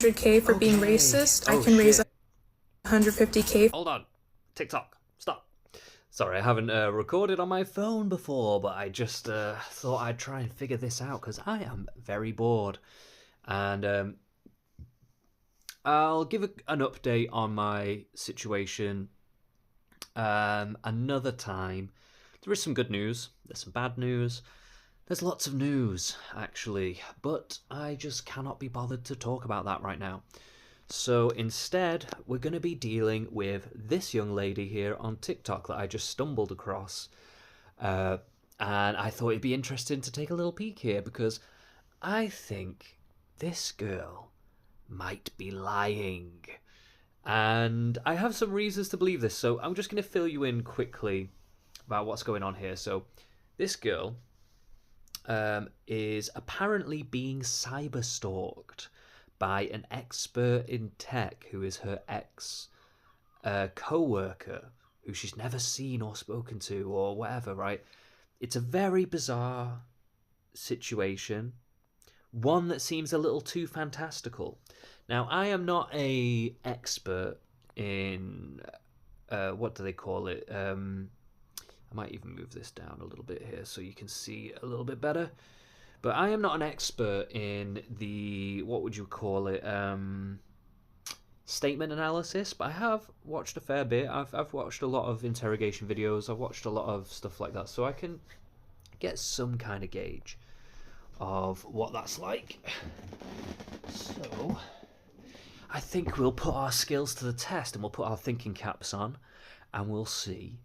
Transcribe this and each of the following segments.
100K for being racist. I can raise 150K. Hold on. TikTok. Stop. Sorry, I haven't recorded on my phone before, but I just thought I'd try and figure this out because I am very bored. And I'll give an update on my situation another time. There is some good news. There's some bad news. There's lots of news, actually, but I just cannot be bothered to talk about that right now. So instead, we're going to be dealing with this young lady here on TikTok that I just stumbled across. And I thought it'd be interesting to take a little peek here because I think this girl might be lying. And I have some reasons to believe this, so I'm just going to fill you in quickly about what's going on here. So this girl is apparently being cyber stalked by an expert in tech who is her ex co-worker who she's never seen or spoken to or whatever, right? It's a very bizarre situation, one that seems a little too fantastical. Now, I am not a expert in what do they call it? I might even move this down a little bit here so you can see a little bit better. But I am not an expert in the, what would you call it, statement analysis, but I have watched a fair bit. I've watched a lot of interrogation videos. I've watched a lot of stuff like that, so I can get some kind of gauge of what that's like. So I think we'll put our skills to the test and we'll put our thinking caps on and we'll see,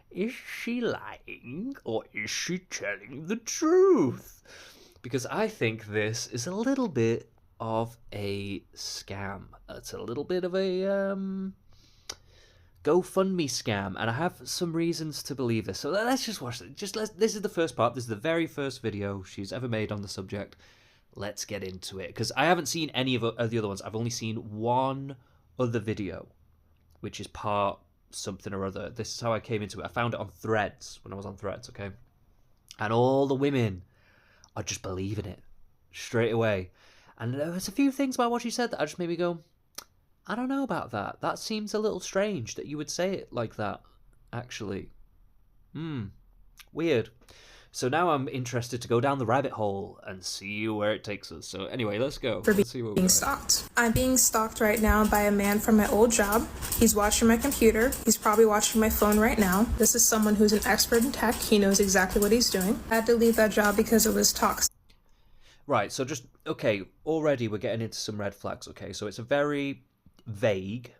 is she lying or is she telling the truth? Because I think this is a little bit of a scam. It's a little bit of a GoFundMe scam, and I have some reasons to believe this. So let's just watch it. This is the first part. This is the very first video she's ever made on the subject. Let's get into it, because I haven't seen any of the other ones. I've only seen one other video, which is part something or other. This is how I came into it. I found it on Threads, when I was on Threads, okay? And all the women are just believing it straight away. And there was a few things about what she said that I just made me go, I don't know about that. That seems a little strange that you would say it like that, actually. Weird. So now I'm interested to go down the rabbit hole and see where it takes us. So anyway, let's go. For Let's see what being stalked. I'm being stalked right now by a man from my old job. He's watching my computer. He's probably watching my phone right now. This is someone who's an expert in tech. He knows exactly what he's doing. I had to leave that job because it was toxic. Right, so just, okay, already we're getting into some red flags, okay? So it's a very vague,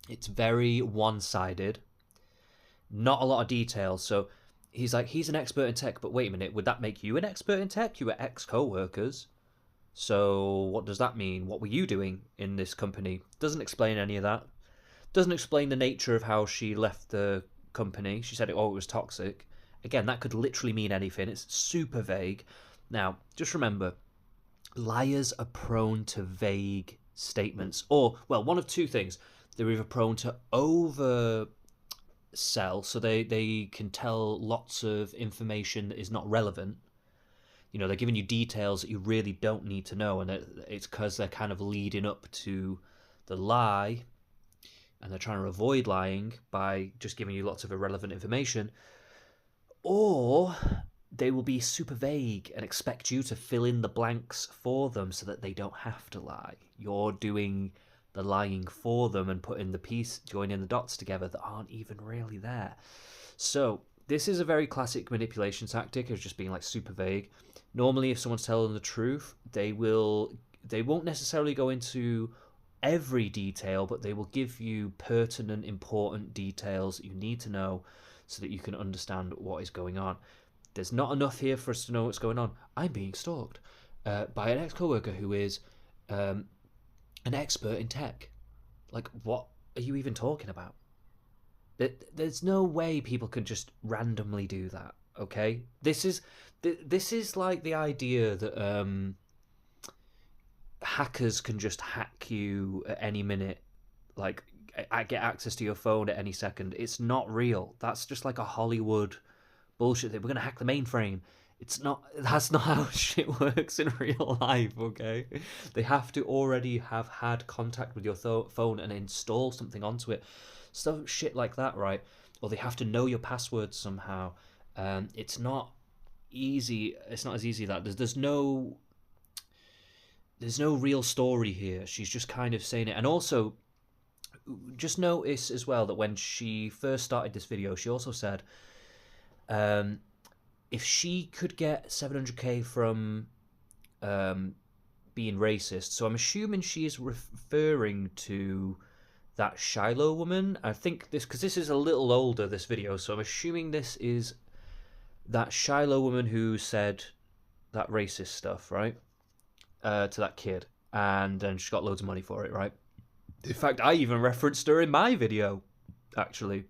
it's very one-sided, not a lot of details. So he's like, he's an expert in tech, but wait a minute, would that make you an expert in tech? You were ex-co-workers. So what does that mean? What were you doing in this company? Doesn't explain any of that. Doesn't explain the nature of how she left the company. She said, it was toxic. Again, that could literally mean anything. It's super vague. Now, just remember, liars are prone to vague statements. Or, well, one of two things. They're either prone to oversell, so they can tell lots of information that is not relevant. You know, they're giving you details that you really don't need to know, and it's because they're kind of leading up to the lie, and they're trying to avoid lying by just giving you lots of irrelevant information. Or they will be super vague and expect you to fill in the blanks for them so that they don't have to lie. You're doing the lying for them and putting joining the dots together that aren't even really there. So this is a very classic manipulation tactic of just being like super vague. Normally, if someone's telling the truth, they won't necessarily go into every detail, but they will give you pertinent, important details that you need to know so that you can understand what is going on. There's not enough here for us to know what's going on. I'm being stalked by an ex-coworker who is an expert in tech. Like, what are you even talking about? There's no way people can just randomly do that, okay? This is like the idea that hackers can just hack you at any minute. Like, I get access to your phone at any second. It's not real. That's just like a Hollywood bullshit that we're going to hack the mainframe. It's not. That's not how shit works in real life. Okay, they have to already have had contact with your phone and install something onto it. Stuff shit like that, right? Or they have to know your password somehow. It's not easy. It's not as easy as that. There's no real story here. She's just kind of saying it. And also, just notice as well that when she first started this video, she also said, if she could get 700k from being racist, so I'm assuming she is referring to that Shiloh woman. I think this, because this is a little older, this video, so I'm assuming this is that Shiloh woman who said that racist stuff, right? To that kid, and then she got loads of money for it, right? In fact, I even referenced her in my video, actually.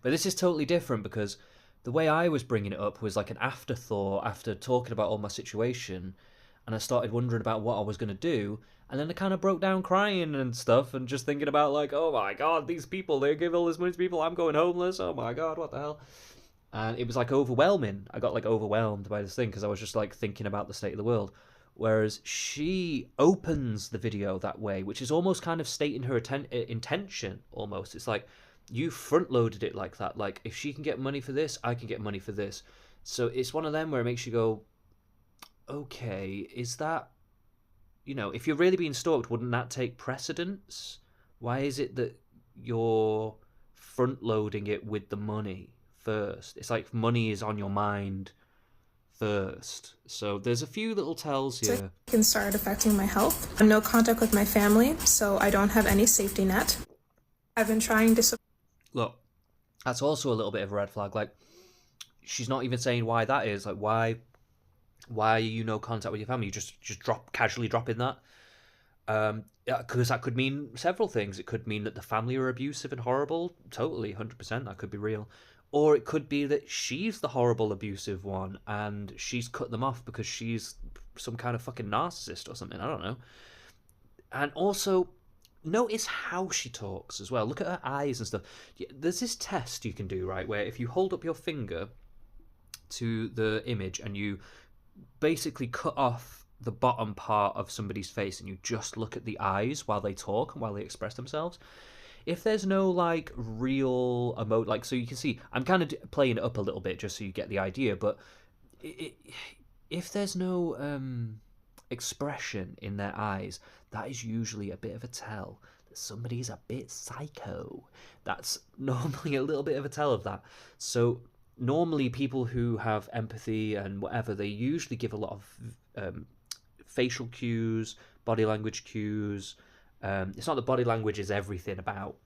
But this is totally different because the way I was bringing it up was like an afterthought after talking about all my situation, and I started wondering about what I was going to do, and then I kind of broke down crying and stuff and just thinking about like, oh my god, these people, they give all this money to people, I'm going homeless, oh my god, what the hell? And it was like overwhelming. I got like overwhelmed by this thing because I was just like thinking about the state of the world. Whereas she opens the video that way, which is almost kind of stating her intention, almost. It's like, you front-loaded it like that. Like, if she can get money for this, I can get money for this. So it's one of them where it makes you go, okay, is that... if you're really being stalked, wouldn't that take precedence? Why is it that you're front-loading it with the money first? It's like money is on your mind first. So there's a few little tells here. It can start affecting my health. I'm no contact with my family, so I don't have any safety net. I've been trying to... Look, that's also a little bit of a red flag. Like, she's not even saying why that is. Like, why are you no contact with your family? You just casually drop in that. Because that could mean several things. It could mean that the family are abusive and horrible. Totally, 100%. That could be real. Or it could be that she's the horrible, abusive one, and she's cut them off because she's some kind of fucking narcissist or something. I don't know. And also, notice how she talks as well. Look at her eyes and stuff. There's this test you can do, right, where if you hold up your finger to the image and you basically cut off the bottom part of somebody's face and you just look at the eyes while they talk and while they express themselves, if there's no like real emote, like, so you can see I'm kind of playing it up a little bit just so you get the idea, but if there's no expression in their eyes, that is usually a bit of a tell that somebody's a bit psycho. That's normally a little bit of a tell of that. So normally people who have empathy and whatever, they usually give a lot of facial cues, body language cues. It's not that body language is everything about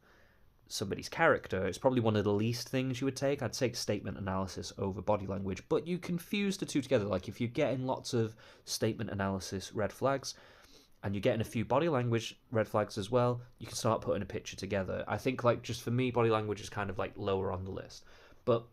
somebody's character. It's probably one of the least things you would take. I'd take statement analysis over body language, but you can fuse the two together. Like, if you're getting lots of statement analysis red flags and you're getting a few body language red flags as well, you can start putting a picture together. I think, like, just for me, body language is kind of like lower on the list, but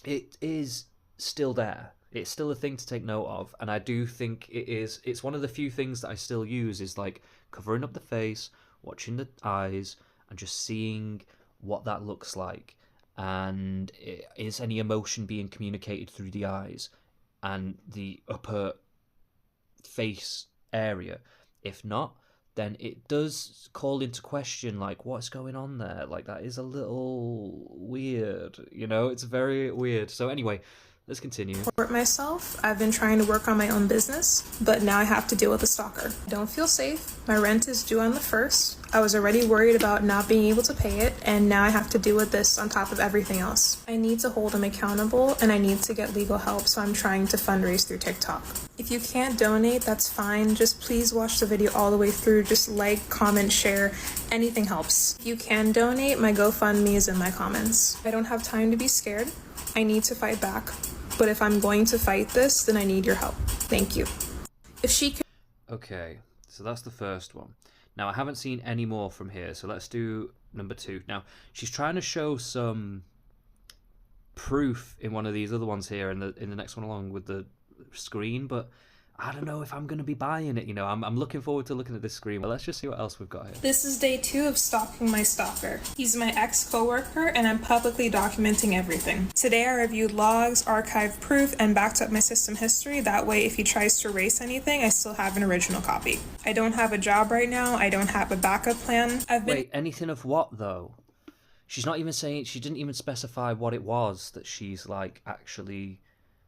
it is still there. It's still a thing to take note of, and I do think it's one of the few things that I still use, is like covering up the face, watching the eyes, and just seeing what that looks like, and is any emotion being communicated through the eyes and the upper face area. If not, then it does call into question, like, what's going on there? Like, that is a little weird, it's very weird. So anyway, let's continue. Support myself. I've been trying to work on my own business, but now I have to deal with a stalker. I don't feel safe. My rent is due on the 1st. I was already worried about not being able to pay it, and now I have to deal with this on top of everything else. I need to hold him accountable, and I need to get legal help, so I'm trying to fundraise through TikTok. If you can't donate, that's fine. Just please watch the video all the way through. Just like, comment, share. Anything helps. If you can donate, my GoFundMe is in my comments. I don't have time to be scared. I need to fight back. But if I'm going to fight this, then I need your help. Thank you. If she can... Okay, so that's the first one. Now, I haven't seen any more from here, so let's do number 2. Now, she's trying to show some proof in one of these other ones here, in the next one along with the screen, but I don't know if I'm going to be buying it. I'm looking forward to looking at this screen. But let's just see what else we've got here. This is day 2 of stalking my stalker. He's my ex-coworker, and I'm publicly documenting everything. Today I reviewed logs, archived proof, and backed up my system history. That way, if he tries to erase anything, I still have an original copy. I don't have a job right now. I don't have a backup plan. Wait, anything of what, though? She's not even saying... She didn't even specify what it was that she's, like, actually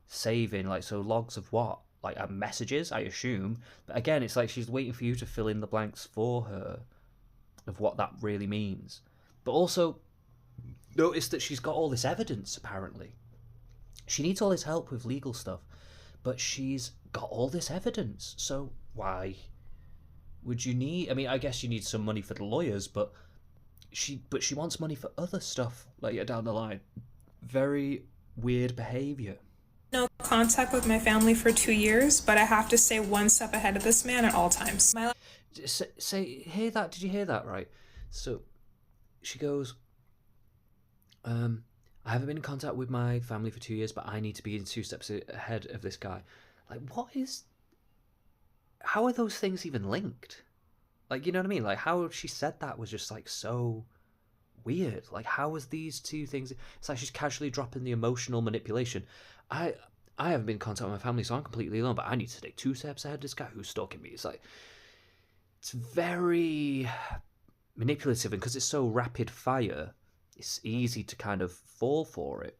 saving. Like, so logs of what? Like, messages, I assume. But again, it's like she's waiting for you to fill in the blanks for her of what that really means. But also, notice that she's got all this evidence, apparently. She needs all this help with legal stuff, but she's got all this evidence. So why would you need... I mean, I guess you need some money for the lawyers, but she wants money for other stuff later down the line. Very weird behaviour. No contact with my family for 2 years, but I have to stay one step ahead of this man at all times. Hear that? Did you hear that right? So she goes, I haven't been in contact with my family for 2 years, but I need to be in 2 steps ahead of this guy. Like, how are those things even linked? Like, you know what I mean? Like, how she said that was just, like, so weird. Like, how was these two things... It's like she's casually dropping the emotional manipulation. I haven't been in contact with my family, so I'm completely alone, but I need to stay 2 steps ahead of this guy who's stalking me. It's like... It's very manipulative, and because it's so rapid fire, it's easy to kind of fall for it.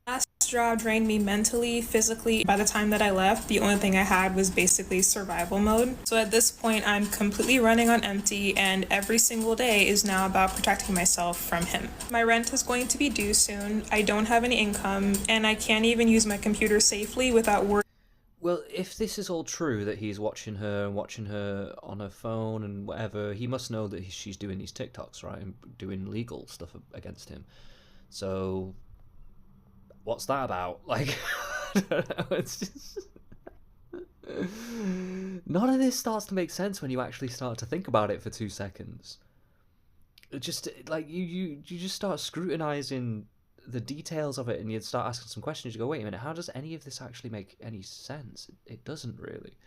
Last job drained me mentally, physically. By the time that I left, the only thing I had was basically survival mode. So at this point, I'm completely running on empty, and every single day is now about protecting myself from him. My rent is going to be due soon. I don't have any income, and I can't even use my computer safely without worrying. Well, if this is all true, that he's watching her on her phone and whatever, he must know that she's doing these TikToks, right, and doing legal stuff against him. So... what's that about? Like, I don't know, it's just... None of this starts to make sense when you actually start to think about it for 2 seconds. It just, like, you just start scrutinising the details of it, and you start asking some questions. You go, wait a minute, how does any of this actually make any sense? It doesn't really.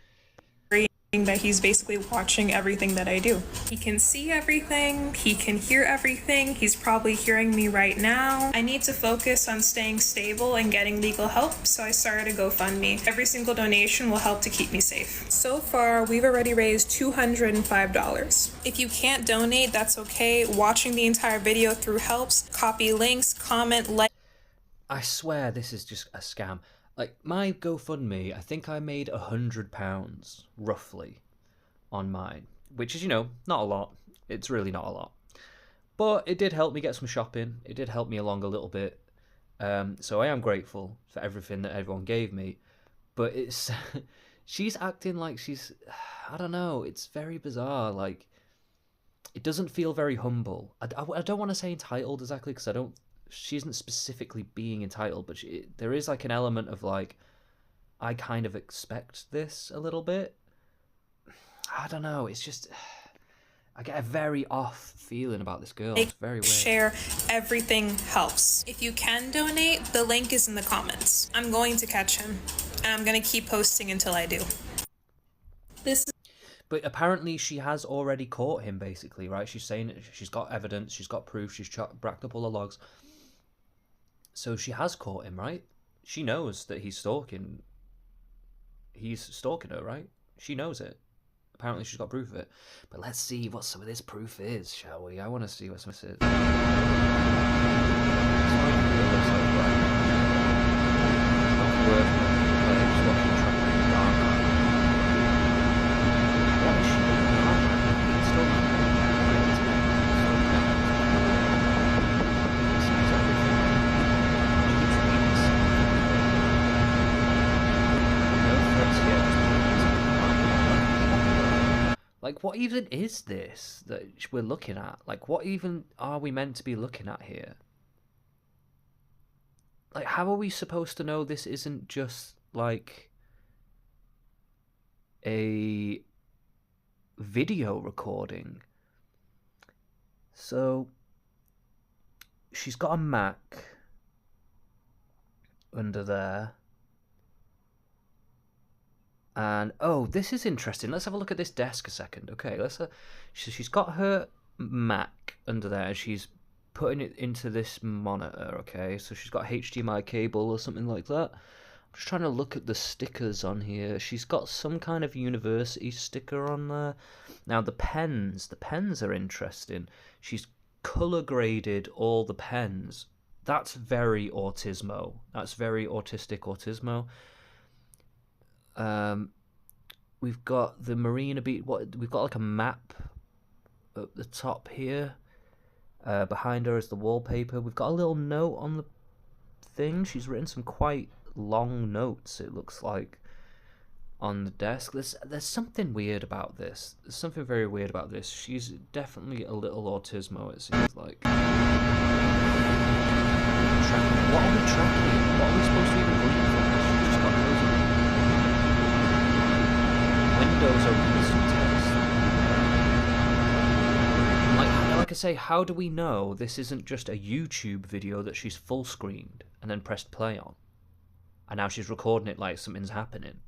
That he's basically watching everything that I do. He can see everything, he can hear everything, he's probably hearing me right now. I need to focus on staying stable and getting legal help, so I started a GoFundMe. Every single donation will help to keep me safe. So far, we've already raised $205. If you can't donate, that's okay. Watching the entire video through helps. Copy links, comment, like. I swear this is just a scam. Like, my GoFundMe, I think I made £100, roughly, on mine. Which is, not a lot. It's really not a lot. But it did help me get some shopping. It did help me along a little bit. So I am grateful for everything that everyone gave me. But it's... she's acting like she's... I don't know. It's very bizarre. Like, it doesn't feel very humble. I don't want to say entitled exactly, because I don't... She isn't specifically being entitled, but there is like an element of like, I kind of expect this a little bit. I don't know. It's just, I get a very off feeling about this girl. It's very weird. Share, everything helps. If you can donate, the link is in the comments. I'm going to catch him, and I'm going to keep posting until I do. But apparently she has already caught him, basically, right? She's saying she's got evidence, she's got proof, she's bracked up all the logs. So she has caught him, right? She knows that he's stalking. He's stalking her, right? She knows it. Apparently she's got proof of it. But let's see what some of this proof is, shall we? I want to see what some of this is. Like, what even is this that we're looking at? Like, what even are we meant to be looking at here? Like, how are we supposed to know this isn't just, like, a video recording? So, she's got a Mac under there. And oh, this is interesting. Let's have a look at this desk a second. Okay, she's got her Mac under there. She's putting it into this monitor. Okay, so she's got HDMI cable or something like that. I'm just trying to look at the stickers on here. She's got some kind of university sticker on there. Now the pens are interesting. She's color graded all the pens. That's very autismo. That's very autistic autismo. We've got the Marina Beach. We've got like a map at the top here. Behind her is the wallpaper. We've got a little note on the thing. She's written some quite long notes, it looks like, on the desk. There's something weird about this. There's something very weird about this. She's definitely a little autismo, it seems like. What are we tracking? What are we supposed to even believe from this? She's just got loads of windows open some text. Like I say, how do we know this isn't just a YouTube video that she's full screened and then pressed play on? And now she's recording it like something's happening.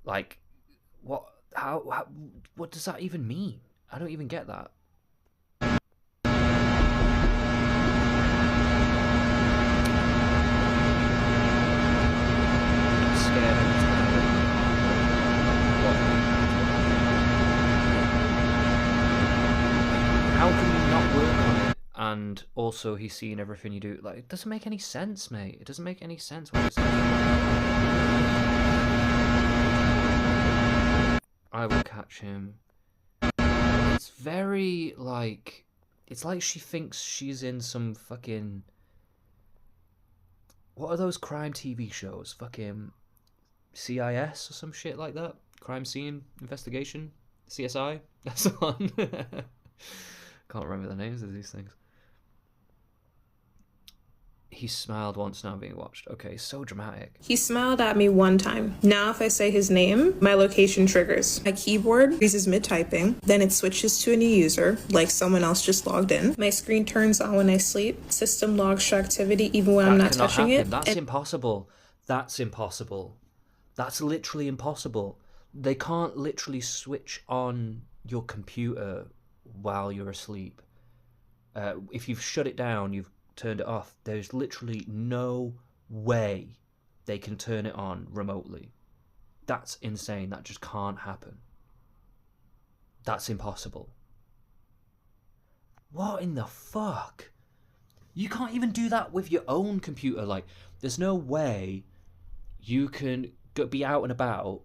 Like, what? How? What does that even mean? I don't even get that. I'm scared every time. How can you not work on it? And also he's seeing everything you do. Like, it doesn't make any sense, mate. It doesn't make any sense what you're saying. I will catch him. It's very, like... It's like she thinks she's in some fucking... What are those crime TV shows? Fucking CIS or some shit like that? Crime Scene Investigation? CSI? That's the one. Can't remember the names of these things. He smiled once, now being watched. Okay, so dramatic. He smiled at me one time. Now if I say his name, my location triggers. My keyboard freezes mid-typing, then it switches to a new user, like someone else just logged in. My screen turns on when I sleep. System logs show activity even when I'm not touching it. That's impossible. That's impossible. That's literally impossible. They can't literally switch on your computer while you're asleep. If you've shut it down, you've turned it off, there's literally no way they can turn it on remotely. That's insane. That just can't happen. That's impossible. What in the fuck? You can't even do that with your own computer. Like, there's no way you can be out and about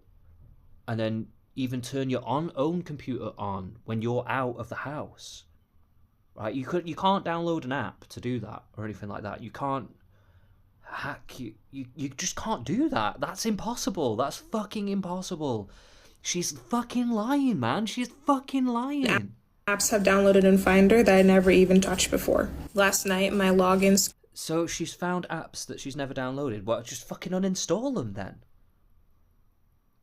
and then even turn your own computer on when you're out of the house. Right, you can't download an app to do that or anything like that. You can't hack. You just can't do that. That's impossible. That's fucking impossible. She's fucking lying, man. She's fucking lying. Apps have downloaded in Finder that I never even touched before. Last night, my logins. So she's found apps that she's never downloaded. Well, just fucking uninstall them then.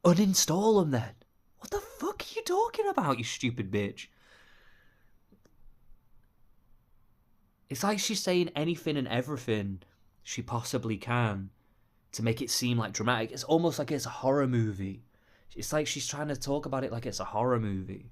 Uninstall them then. What the fuck are you talking about, you stupid bitch? It's like she's saying anything and everything she possibly can to make it seem like dramatic. It's almost like it's a horror movie. It's like she's trying to talk about it like it's a horror movie.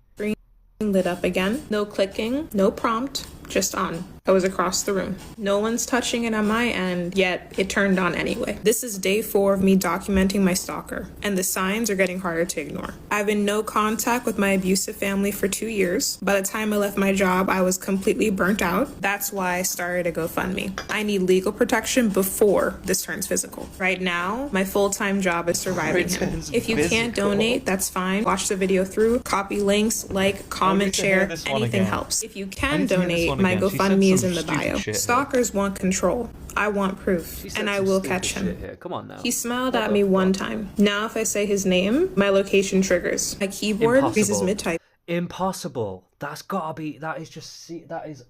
Lit up again. No clicking, no prompt, just on. I was across the room. No one's touching it on my end, yet it turned on anyway. This is day 4 of me documenting my stalker, and the signs are getting harder to ignore. I've been no contact with my abusive family for 2 years. By the time I left my job, I was completely burnt out. That's why I started a GoFundMe. I need legal protection before this turns physical. Right now, my full-time job is surviving him. If you can't donate, that's fine. Watch the video through, copy links, like, comment, share, anything helps. If you can donate, my GoFundMe is in the bio. Stalkers want control. I want proof, and I will catch him. Come on now. He smiled at me one time. Now if I say his name, my location triggers. My keyboard freezes mid-type. Impossible. That's gotta be, that is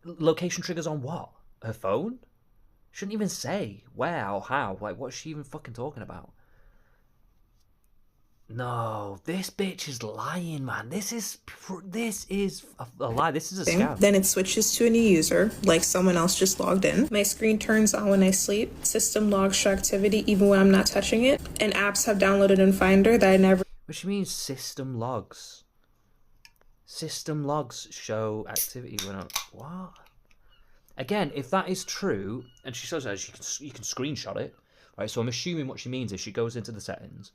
location triggers on what? Her phone? Shouldn't even say where or how. Like, what's she even fucking talking about? No, this bitch is lying, man. This is a lie. This is a scam. Then it switches to a new user, like someone else just logged in. My screen turns on when I sleep. System logs show activity even when I'm not touching it. And apps have downloaded in Finder that I never... Which means system logs. System logs show activity when I'm... What? Again, if that is true, and she says that you can screenshot it, right? So I'm assuming what she means is she goes into the settings,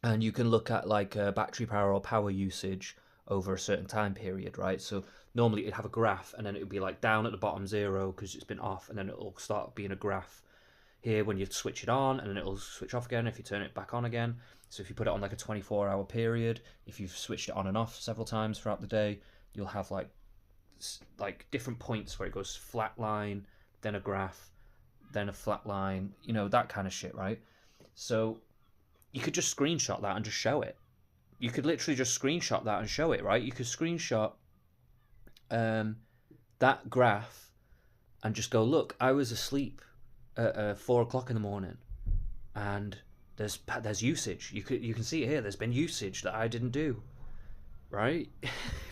and you can look at like battery power or power usage over a certain time period, right? So normally it'd have a graph, and then it would be like down at the bottom 0 because it's been off, and then it'll start being a graph here when you switch it on, and then it'll switch off again if you turn it back on again. So if you put it on like a 24-hour period, if you've switched it on and off several times throughout the day, you'll have like different points where it goes flat line, then a graph, then a flat line, you know, that kind of shit, right? So you could just screenshot that and just show it. You could literally just screenshot that and show it, right? You could screenshot that graph and just go, look, I was asleep at 4 o'clock in the morning, and there's usage. You can see it here. There's been usage that I didn't do, right?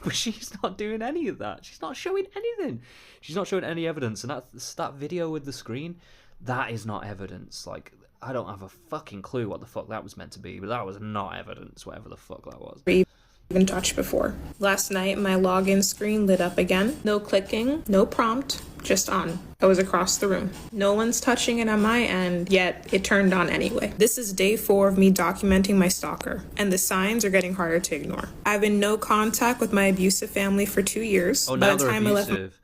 But she's not doing any of that. She's not showing anything. She's not showing any evidence. And that video with the screen, that is not evidence. Like, I don't have a fucking clue what the fuck that was meant to be, but that was not evidence, whatever the fuck that was. even touched before. Last night, my login screen lit up again. No clicking, no prompt, just on. I was across the room. No one's touching it on my end, yet it turned on anyway. This is day 4 of me documenting my stalker, and the signs are getting harder to ignore. I've been no contact with my abusive family for 2 years. Oh, now they're abusive.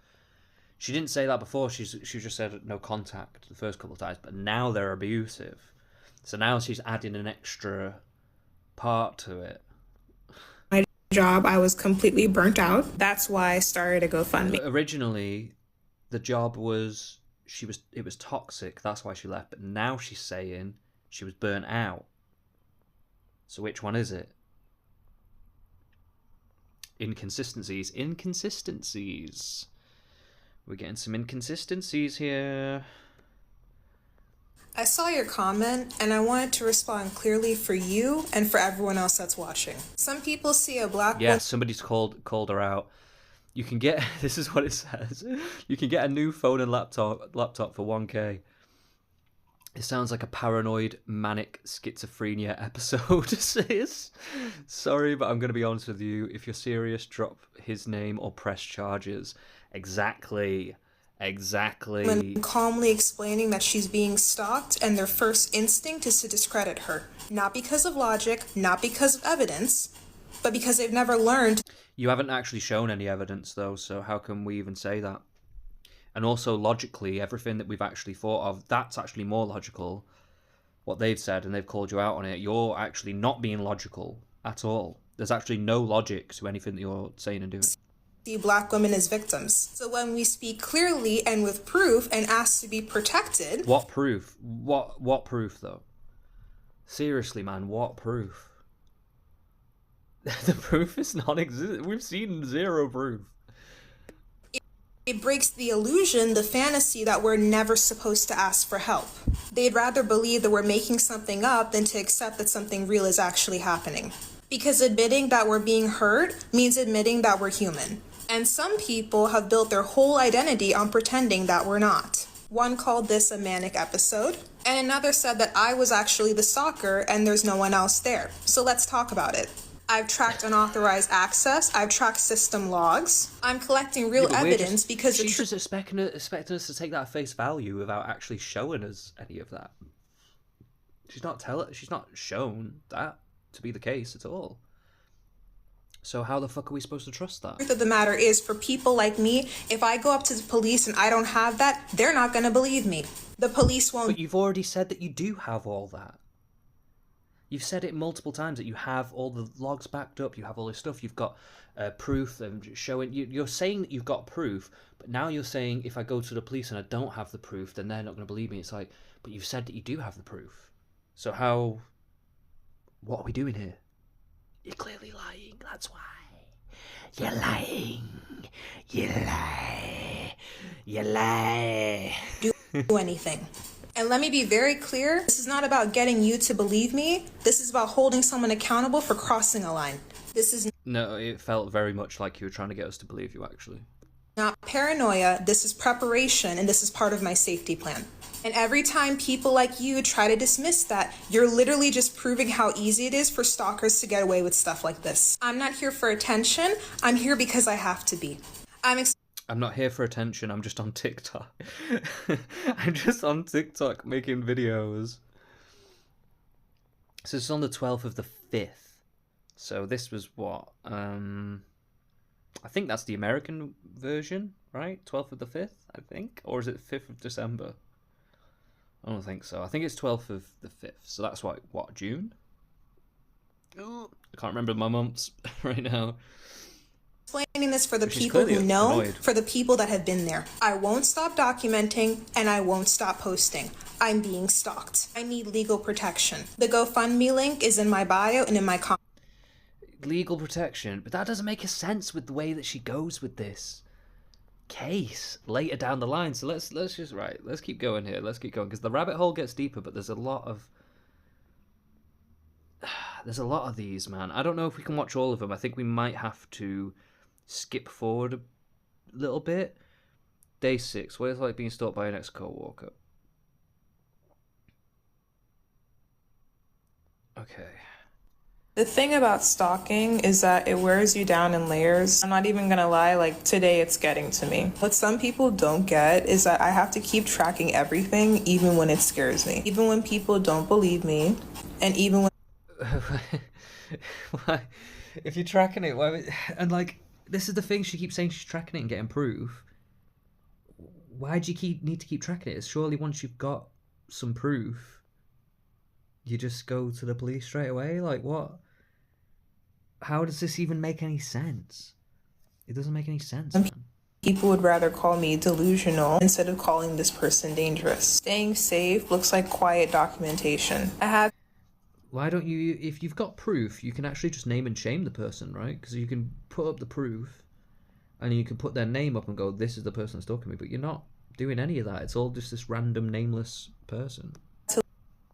She didn't say that before. She just said no contact the first couple of times, but now they're abusive. So now she's adding an extra part to it. My job, I was completely burnt out. That's why I started a GoFundMe. Originally, the job was it was toxic. That's why she left. But now she's saying she was burnt out. So which one is it? Inconsistencies. We're getting some inconsistencies here. I saw your comment, and I wanted to respond clearly for you and for everyone else that's watching. Some people see a black woman... Yeah, somebody's called her out. You can get... This is what it says. You can get a new phone and laptop for 1K. It sounds like a paranoid, manic schizophrenia episode, sis. Sorry, but I'm going to be honest with you. If you're serious, drop his name or press charges. Exactly. Calmly explaining that she's being stalked, and their first instinct is to discredit her. Not because of logic, not because of evidence, but because they've never learned. You haven't actually shown any evidence, though, so how can we even say that? And also, logically, everything that we've actually thought of, that's actually more logical. What they've said, and they've called you out on it, you're actually not being logical at all. There's actually no logic to anything that you're saying and doing. See black women as victims. So when we speak clearly and with proof and ask to be protected... What proof? What proof, though? Seriously, man, what proof? The proof is non-existent. We've seen zero proof. It breaks the illusion, the fantasy that we're never supposed to ask for help. They'd rather believe that we're making something up than to accept that something real is actually happening. Because admitting that we're being heard means admitting that we're human. And some people have built their whole identity on pretending that we're not. One called this a manic episode, and another said that I was actually the stalker and there's no one else there. So let's talk about it. I've tracked unauthorized access. I've tracked system logs. I'm collecting real evidence because... She's just expecting us to take that at face value without actually showing us any of that. She's not shown that to be the case at all. So how the fuck are we supposed to trust that? The truth of the matter is, for people like me, if I go up to the police and I don't have that, they're not going to believe me. The police won't... But you've already said that you do have all that. You've said it multiple times that you have all the logs backed up, you have all this stuff, you've got proof and showing... You're saying that you've got proof, but now you're saying if I go to the police and I don't have the proof, then they're not going to believe me. It's like, but you've said that you do have the proof. So how... What are we doing here? You're clearly lying, that's why. You're lying. You lie. You lie. Do anything. And let me be very clear, this is not about getting you to believe me. This is about holding someone accountable for crossing a line. This is No, it felt very much like you were trying to get us to believe you, actually. not paranoia, this is preparation, and this is part of my safety plan. And every time people like you try to dismiss that, you're literally just proving how easy it is for stalkers to get away with stuff like this. I'm not here for attention, I'm here because I have to be. I'm not here for attention, I'm just on TikTok. I'm just on TikTok making videos. So it's on the 12th of the 5th. So this was what? I think that's the American version, right? 12th of the 5th, I think? Or is it 5th of December? I don't think so. I think it's 12th of the 5th. So that's what, June? Ooh, I can't remember my months right now. Explaining this for the people who know, for the people that have been there. I won't stop documenting and I won't stop posting. I'm being stalked. I need legal protection. The GoFundMe link is in my bio and in my comments. Legal protection? But that doesn't make a sense with the way that she goes with this case later down the line. So let's keep going here. Let's keep going because the rabbit hole gets deeper, but there's a lot of these, man. I don't know if we can watch all of them. I think we might have to skip forward a little bit. Day 6. What is it like being stalked by an ex-co-worker? Okay. The thing about stalking is that it wears you down in layers. I'm not even gonna lie, like today it's getting to me. What some people don't get is that I have to keep tracking everything even when it scares me. Even when people don't believe me, and even when why? If you're tracking it, why? And like, this is the thing, she keeps saying she's tracking it and getting proof. Why do you need to keep tracking it? Surely once you've got some proof, you just go to the police straight away? Like, what? How does this even make any sense? It doesn't make any sense, man. People would rather call me delusional instead of calling this person dangerous. Staying safe looks like quiet documentation. Why don't you, if you've got proof, you can actually just name and shame the person, right? Because you can put up the proof and you can put their name up and go, this is the person that's stalking me, but you're not doing any of that. It's all just this random nameless person.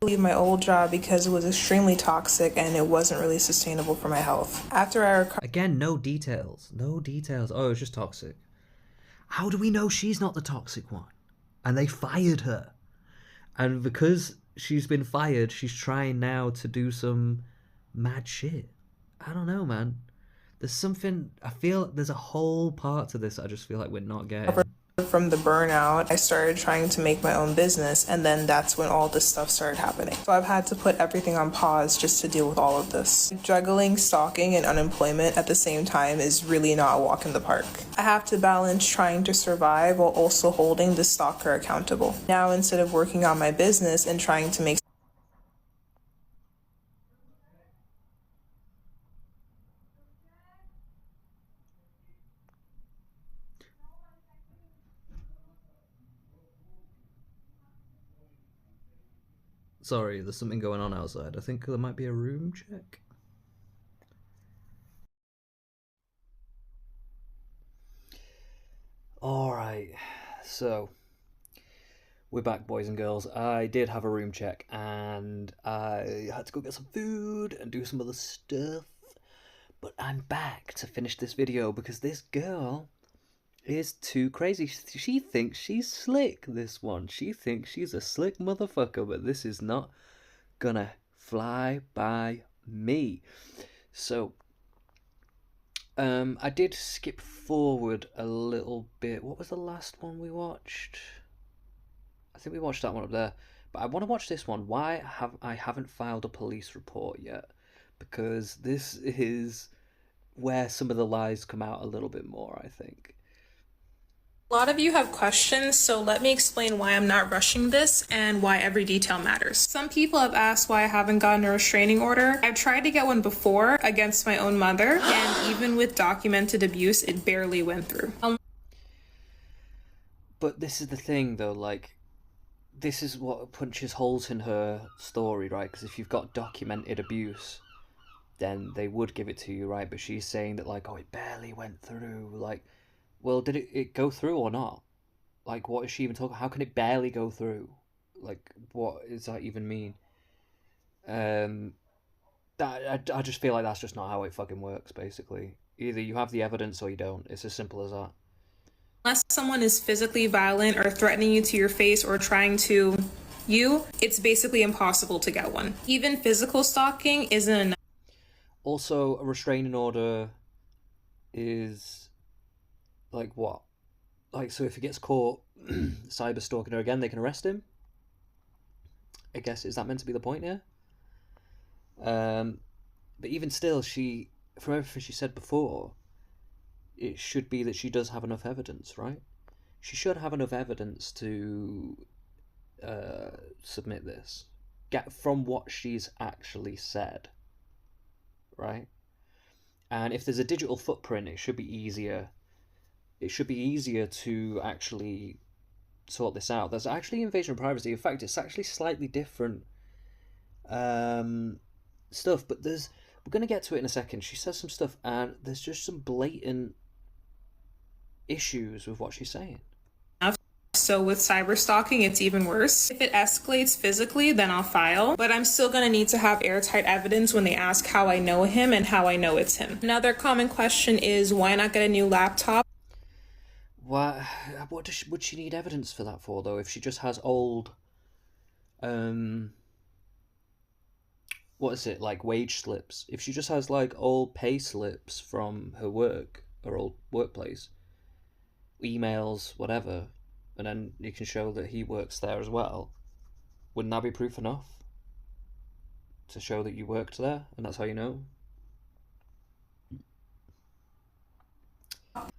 Leave my old job because it was extremely toxic and it wasn't really sustainable for my health. After I recovered, again, no details. Oh, it was just toxic. How do we know she's not the toxic one? And they fired her. And because she's been fired, she's trying now to do some mad shit. I don't know, man. There's something, I feel there's a whole part to this I just feel like we're not getting. from the burnout, I started trying to make my own business, and then that's when all this stuff started happening. So I've had to put everything on pause just to deal with all of this. Juggling stalking and unemployment at the same time is really not a walk in the park. I have to balance trying to survive while also holding the stalker accountable. Now, instead of working on my business and trying to make Sorry, there's something going on outside. I think there might be a room check. Alright, so we're back, boys and girls. I did have a room check and I had to go get some food and do some other stuff. But I'm back to finish this video because this girl is too crazy. She thinks she's slick, this one. She thinks she's a slick motherfucker, but this is not gonna fly by me. So, I did skip forward a little bit. What was the last one we watched? I think we watched that one up there. But I want to watch this one. Why have I haven't filed a police report yet? Because this is where some of the lies come out a little bit more, I think. A lot of you have questions, so let me explain why I'm not rushing this and why every detail matters. Some people have asked why I haven't gotten a restraining order. I've tried to get one before against my own mother, and even with documented abuse, it barely went through. But this is the thing, though, like, this is what punches holes in her story, right? Because if you've got documented abuse, then they would give it to you, right? But she's saying that, like, oh, it barely went through, like... Well, did it go through or not? Like, what is she even talking? How can it barely go through? Like, what does that even mean? Um, I just feel like that's just not how it fucking works. Basically, either you have the evidence or you don't. It's as simple as that. Unless someone is physically violent or threatening you to your face or trying to it's basically impossible to get one. Even physical stalking isn't enough. Also, a restraining order is like what? Like, so if he gets caught cyber stalking her again, they can arrest him. I guess, is that meant to be the point here? But even still, from everything she said before, it should be that she does have enough evidence, right? She should have enough evidence to submit this. Get from what she's actually said, right? And if there's a digital footprint, it should be easier. It should be easier to actually sort this out. There's actually invasion of privacy. In fact, it's actually slightly different stuff, but we're going to get to it in a second. She says some stuff, and there's just some blatant issues with what she's saying. So with cyber stalking, it's even worse. If it escalates physically, then I'll file, but I'm still going to need to have airtight evidence when they ask how I know him and how I know it's him. Another common question is, why not get a new laptop? What would she need evidence for that for, though, if she just has old what is it, like wage slips? If she just has like old pay slips from her work or old workplace, emails, whatever, and then you can show that he works there as well, wouldn't that be proof enough to show that you worked there and that's how you know?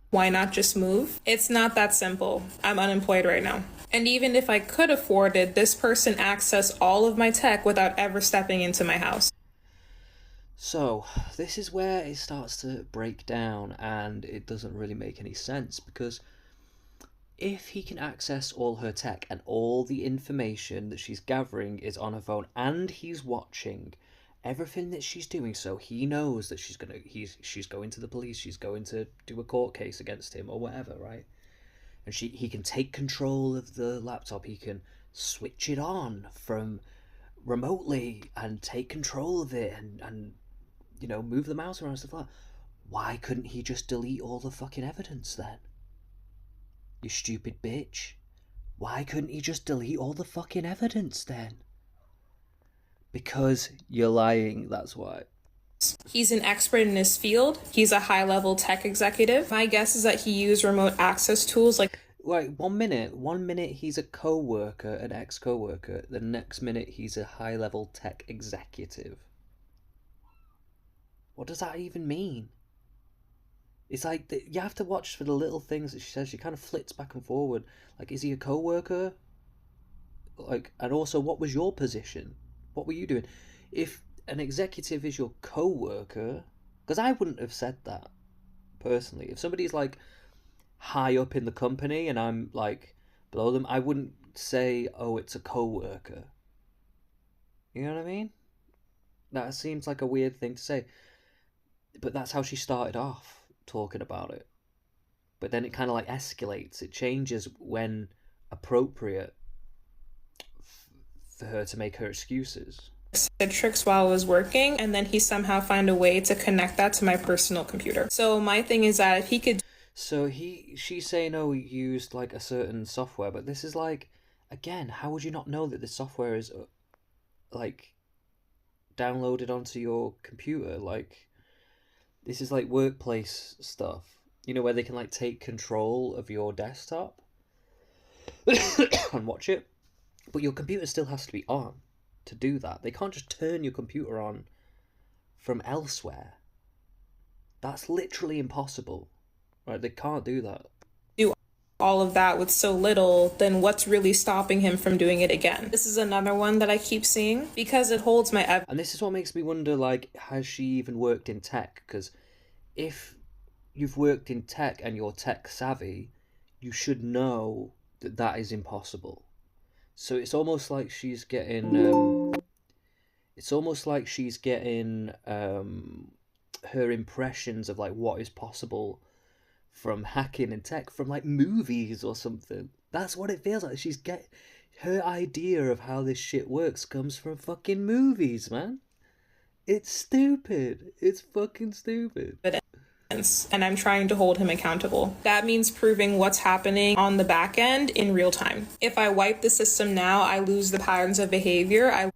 Why not just move? It's not that simple. I'm unemployed right now. And even if I could afford it, this person accessed all of my tech without ever stepping into my house. So, this is where it starts to break down and it doesn't really make any sense, because if he can access all her tech and all the information that she's gathering is on her phone and he's watching everything that she's doing, so he knows that she's going to the police, she's going to do a court case against him or whatever, right? And he can take control of the laptop, he can switch it on from remotely and take control of it and move the mouse around and stuff like that. Why couldn't he just delete all the fucking evidence then? You stupid bitch. Why couldn't he just delete all the fucking evidence then? Because you're lying, that's why. He's an expert in his field. He's a high-level tech executive. My guess is that he used remote access tools like... Wait, 1 minute. 1 minute he's a co-worker, an ex-co-worker. The next minute he's a high-level tech executive. What does that even mean? It's like, you have to watch for the little things that she says. She kind of flits back and forward. Like, is he a co-worker? Like, and also, what was your position? What were you doing? If an executive is your co-worker, because I wouldn't have said that, personally. If somebody's, like, high up in the company and I'm, like, below them, I wouldn't say, oh, it's a co-worker. You know what I mean? That seems like a weird thing to say. But that's how she started off, talking about it. But then it kind of, like, escalates. It changes when appropriate for her to make her excuses. Tricks while I was working, and then he somehow found a way to connect that to my personal computer. So my thing is that if he could... So she's saying, oh, he used like a certain software, but this is like, again, how would you not know that this software is like downloaded onto your computer? Like, this is like workplace stuff, where they can like take control of your desktop and watch it, but your computer still has to be on to do that. They can't just turn your computer on from elsewhere. That's literally impossible. Right, they can't do that. Do all of that with so little, then what's really stopping him from doing it again? This is another one that I keep seeing because it holds my And this is what makes me wonder, like, has she even worked in tech? Because if you've worked in tech and you're tech savvy, you should know that that is impossible. So it's almost like she's getting her impressions of like what is possible from hacking and tech from like movies or something. That's what it feels like. her idea of how this shit works comes from fucking movies, man. It's stupid. It's fucking stupid. And I'm trying to hold him accountable. That means proving what's happening on the back end in real time. If I wipe the system now, I lose the patterns of behavior.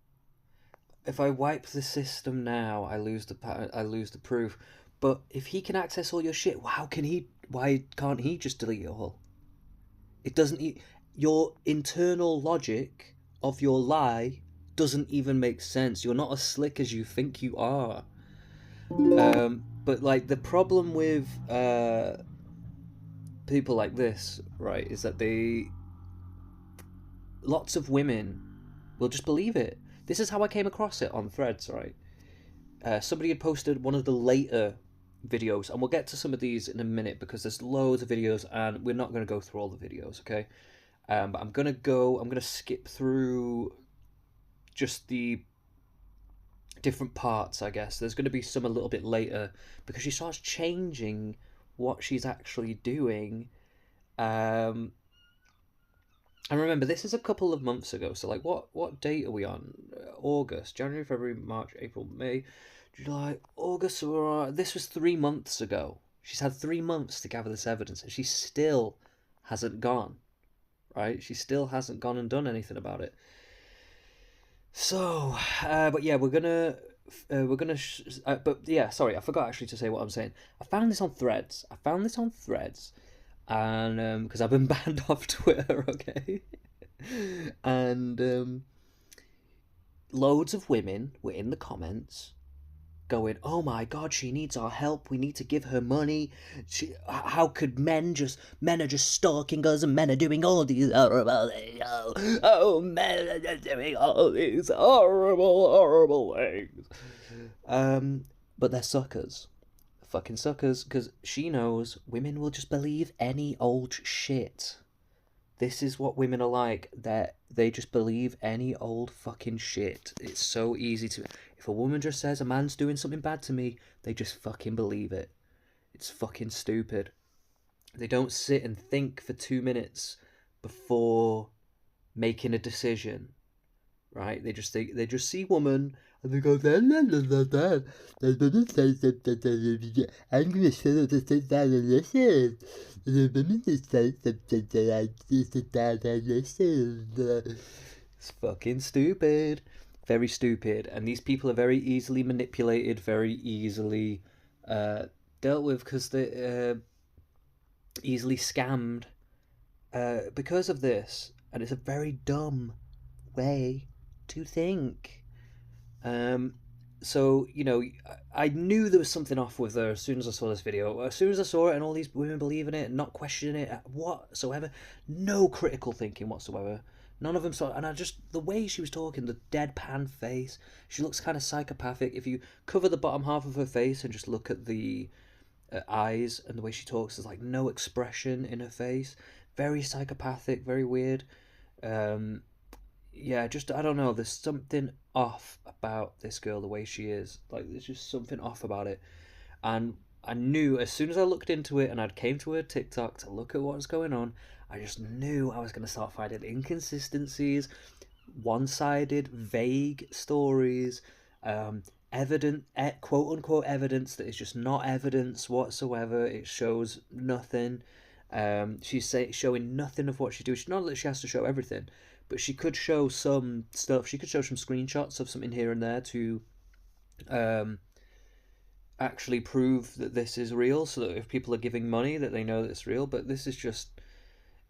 If I wipe the system now, I lose the proof. But if he can access all your shit, why can't he just delete it all? It doesn't. Your internal logic of your lie doesn't even make sense. You're not as slick as you think you are. But like the problem with people like this, right, is that lots of women will just believe it. This is how I came across it on Threads, right? Somebody had posted one of the later videos, and we'll get to some of these in a minute because there's loads of videos, and we're not going to go through all the videos, okay? But I'm gonna skip through just the different parts, I guess. There's going to be some a little bit later because she starts changing what she's actually doing. And remember, this is a couple of months ago, so like what date are we on? August, January, February, March, April, May, July, August. This was 3 months ago. She's had 3 months to gather this evidence, and she still hasn't gone, right? She still hasn't gone and done anything about it. So, but yeah, but yeah, sorry, I forgot actually to say what I'm saying. I found this on Threads, and because I've been banned off Twitter, okay, and loads of women were in the comments going, "Oh my God, she needs our help. We need to give her money. How could men are just stalking us, and men are doing all these horrible things. Men are doing all these horrible things." But they're suckers, fucking suckers, because she knows women will just believe any old shit. This is what women are like. They just believe any old fucking shit. It's so easy to... If a woman just says a man's doing something bad to me, they just fucking believe it. It's fucking stupid. They don't sit and think for 2 minutes before making a decision, right? They just see woman and they go, I'm gonna say that listen. It's fucking stupid. Very stupid. And these people are very easily manipulated, very easily dealt with, because they're easily scammed because of this. And it's a very dumb way to think. So, you know, I knew there was something off with her as soon as I saw this video. As soon as I saw it and all these women believing it and not questioning it whatsoever, no critical thinking whatsoever. None of them saw, and the way she was talking, the deadpan face, she looks kind of psychopathic. If you cover the bottom half of her face and just look at the eyes and the way she talks, there's like no expression in her face. Very psychopathic, very weird. Yeah, just, I don't know, there's something off about this girl, the way she is. Like, there's just something off about it. And I knew as soon as I looked into it and I came to her TikTok to look at what was going on, I just knew I was going to start finding inconsistencies, one-sided, vague stories, quote-unquote evidence that is just not evidence whatsoever. It shows nothing. She's showing nothing of what she does. Not that she has to show everything, but she could show some stuff. She could show some screenshots of something here and there to actually prove that this is real, so that if people are giving money, that they know that it's real. But this is just...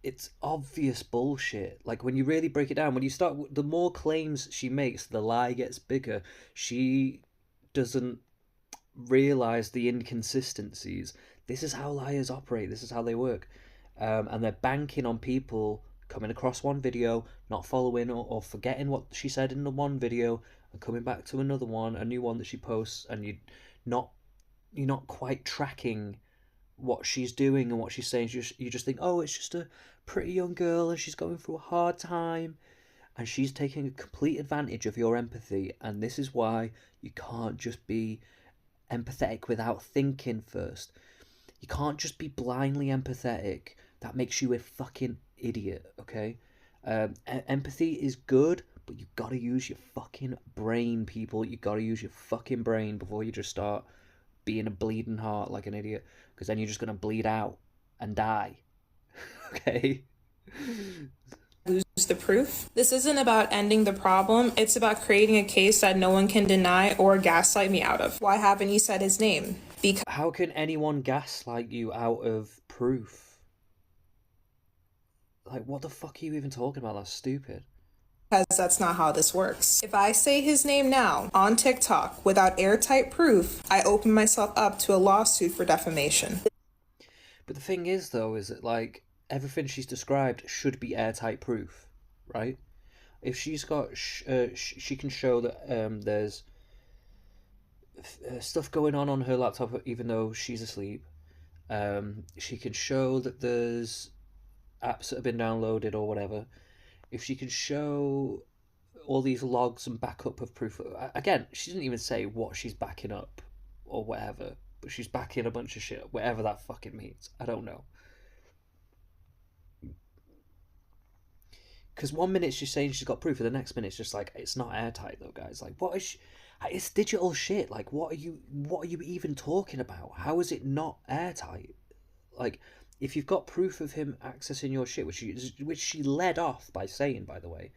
it's obvious bullshit. Like, when you really break it down, when you start... the more claims she makes, the lie gets bigger. She doesn't realise the inconsistencies. This is how liars operate. This is how they work. And they're banking on people coming across one video, not following or forgetting what she said in the one video, and coming back to another one, a new one that she posts, and you're not quite tracking what she's doing and what she's saying. You just think, oh, it's just a pretty young girl and she's going through a hard time, and she's taking a complete advantage of your empathy. And this is why you can't just be empathetic without thinking first. You can't just be blindly empathetic. That makes you a fucking idiot, okay? Empathy is good, but you gotta use your fucking brain, people. You gotta use your fucking brain before you just start being a bleeding heart like an idiot, because then you're just gonna bleed out and die. Okay? Lose the proof. This isn't about ending the problem, it's about creating a case that no one can deny or gaslight me out of. Why haven't you said his name? Because How can anyone gaslight you out of proof? Like, what the fuck are you even talking about? That's stupid. that's not how this works. If I say his name now on TikTok without airtight proof, I open myself up to a lawsuit for defamation. But the thing is, though, is that, like, everything she's described should be airtight proof, right? If she's got, she can show that there's stuff going on her laptop even though she's asleep. She can show that there's apps that have been downloaded or whatever. If she can show all these logs and backup of proof, again, she didn't even say what she's backing up or whatever, but she's backing a bunch of shit, whatever that fucking means. I don't know. Because one minute she's saying she's got proof, and the next minute it's just like, it's not airtight though, guys. Like, what is she? It's digital shit. Like, what are you even talking about? How is it not airtight? Like, if you've got proof of him accessing your shit, which she led off by saying, by the way,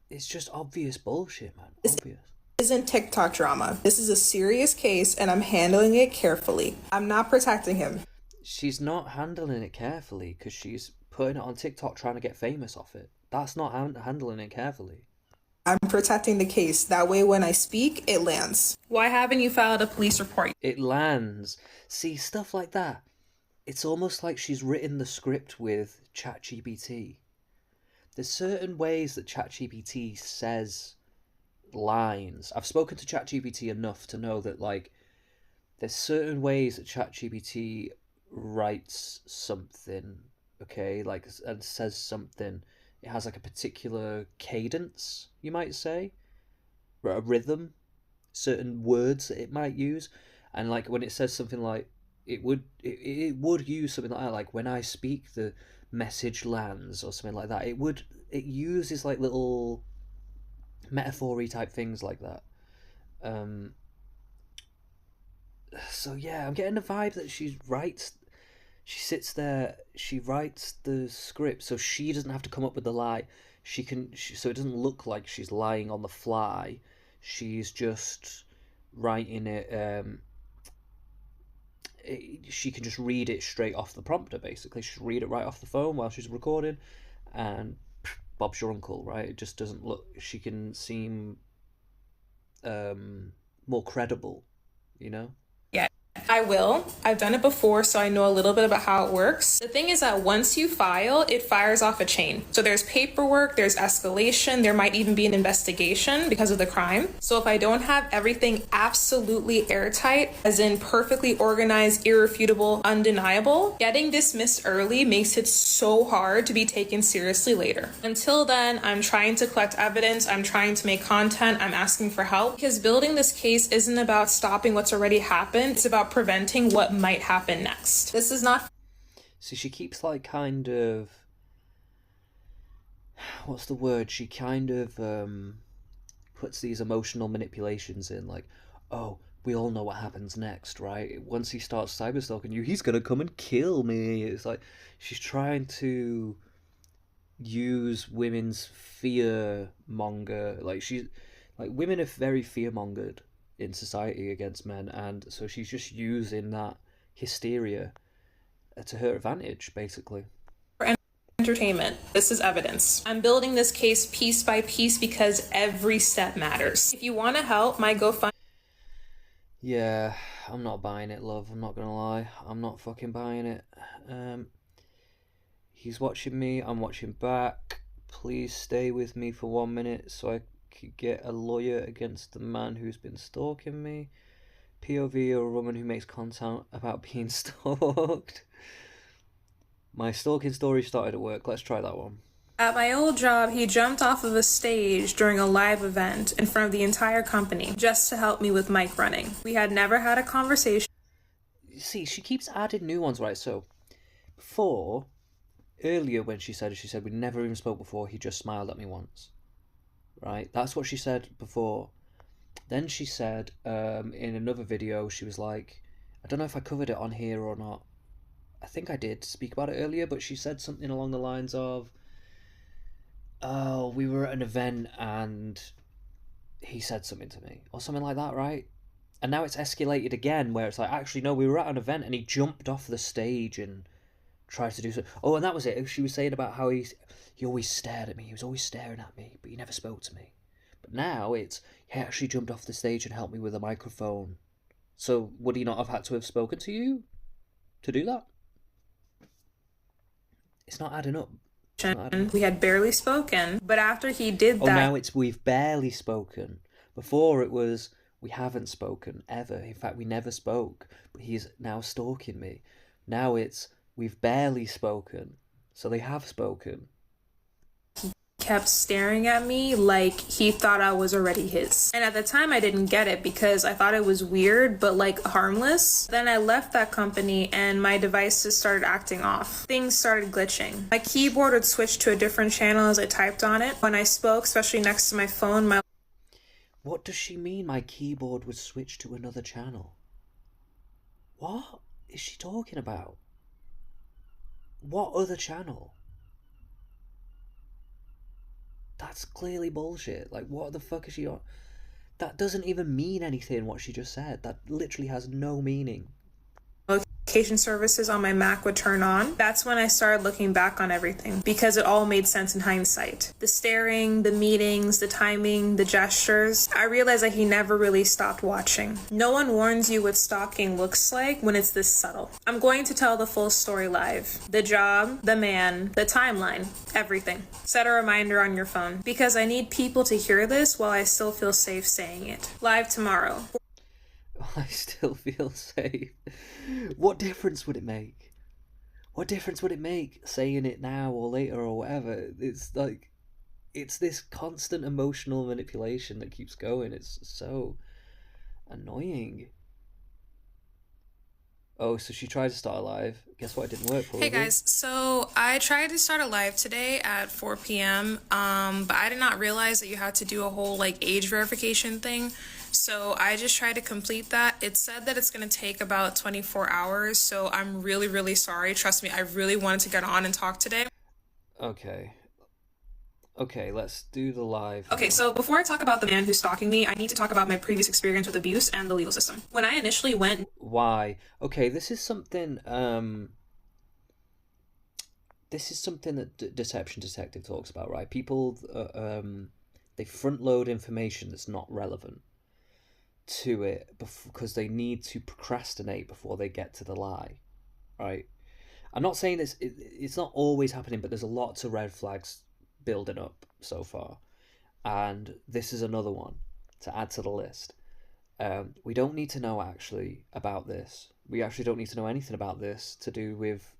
it's just obvious bullshit, man. Obvious. This isn't TikTok drama. This is a serious case, and I'm handling it carefully. I'm not protecting him. She's not handling it carefully because she's putting it on TikTok trying to get famous off it. That's not handling it carefully. I'm protecting the case. That way when I speak, it lands. Why haven't you filed a police report? It lands. See, stuff like that. It's almost like she's written the script with ChatGPT. There's certain ways that ChatGPT says lines. I've spoken to ChatGPT enough to know that, like, there's certain ways that ChatGPT writes something, okay, like, and says something. It has like a particular cadence, you might say, or a rhythm, certain words that it might use, and like when it says something like, it would use something like that, like when I speak the message lands or something like that. It uses like little metaphor-y type things like that. So yeah, I'm getting the vibe that she sits there, she writes the script so she doesn't have to come up with the lie. So it doesn't look like she's lying on the fly. She's just writing it. She can just read it straight off the prompter, basically. She'll read it right off the phone while she's recording, and Bob's your uncle, right? It just doesn't look. She can seem more credible, you know? Yeah, I will. I've done it before, so I know a little bit about how it works. The thing is that once you file, it fires off a chain. So there's paperwork, there's escalation, there might even be an investigation because of the crime. So if I don't have everything absolutely airtight, as in perfectly organized, irrefutable, undeniable, getting dismissed early makes it so hard to be taken seriously later. Until then, I'm trying to collect evidence, I'm trying to make content, I'm asking for help, because building this case isn't about stopping what's already happened, it's about preventing what might happen next. This is not... So she keeps like kind of... What's the word? She kind of puts these emotional manipulations in, like, oh, we all know what happens next, right? Once he starts cyberstalking you, he's gonna come and kill me. It's like she's trying to use women's fear monger. Like women are very fear mongered in society against men, and so she's just using that hysteria to her advantage, basically. Entertainment. This is evidence. I'm building this case piece by piece because every step matters. If you want to help, my GoFundMe... Yeah, I'm not buying it, love. I'm not gonna lie. I'm not fucking buying it. He's watching me, I'm watching back. Please stay with me for 1 minute so I could get a lawyer against the man who's been stalking me. POV or a woman who makes content about being stalked. My stalking story started at work. Let's try that one. At my old job, he jumped off of a stage during a live event in front of the entire company just to help me with mic running. We had never had a conversation. See, she keeps adding new ones, right? So, before, earlier when she said we never even spoke before, he just smiled at me once. Right? That's what she said before. Then she said in another video, she was like, I don't know if I covered it on here or not. I think I did speak about it earlier, but she said something along the lines of, oh, we were at an event and he said something to me, or something like that, right? And now it's escalated again, where it's like, actually, no, we were at an event and he jumped off the stage and tried to do so. Oh, and that was it. She was saying about how he always stared at me. He was always staring at me, but he never spoke to me. But now it's, he actually jumped off the stage and helped me with a microphone. So would he not have had to have spoken to you to do that? It's not adding up. We had barely spoken, but after he did that... Oh, now it's we've barely spoken. Before it was we haven't spoken ever. In fact, we never spoke, but he's now stalking me. Now it's we've barely spoken, so they have spoken. Kept staring at me like he thought I was already his. And at the time I didn't get it because I thought it was weird but like harmless. Then I left that company and my devices started acting off. Things started glitching. My keyboard would switch to a different channel as I typed on it. When I spoke, especially next to my phone, my... What does she mean my keyboard would switch to another channel? What is she talking about? What other channel? That's clearly bullshit. Like, what the fuck is she on? That doesn't even mean anything, what she just said. That literally has no meaning. Notification services on my Mac would turn on. That's when I started looking back on everything because it all made sense in hindsight. The staring, the meetings, the timing, the gestures. I realized that he never really stopped watching. No one warns you what stalking looks like when it's this subtle. I'm going to tell the full story live. The job, the man, the timeline, everything. Set a reminder on your phone because I need people to hear this while I still feel safe saying it. Live tomorrow. I still feel safe. What difference would it make? What difference would it make saying it now or later or whatever? It's like, it's this constant emotional manipulation that keeps going. It's so annoying. Oh, so she tried to start a live. Guess what? It didn't work. Probably. Hey guys, so I tried to start a live today at 4 p.m. But I did not realize that you had to do a whole like age verification thing. So I just tried to complete that. It said that it's going to take about 24 hours. So I'm really, really sorry. Trust me, I really wanted to get on and talk today. Okay, let's do the live. Okay, so before I talk about the man who's stalking me, I need to talk about my previous experience with abuse and the legal system. When I initially went... Why? Okay, this is something that Deception Detective talks about, right? People, they front load information that's not relevant to it because they need to procrastinate before they get to the lie, right? I'm not saying it's not always happening, but there's lots of red flags building up so far, and this is another one to add to the list. We don't need to know actually about this. We actually don't need to know anything about this to do with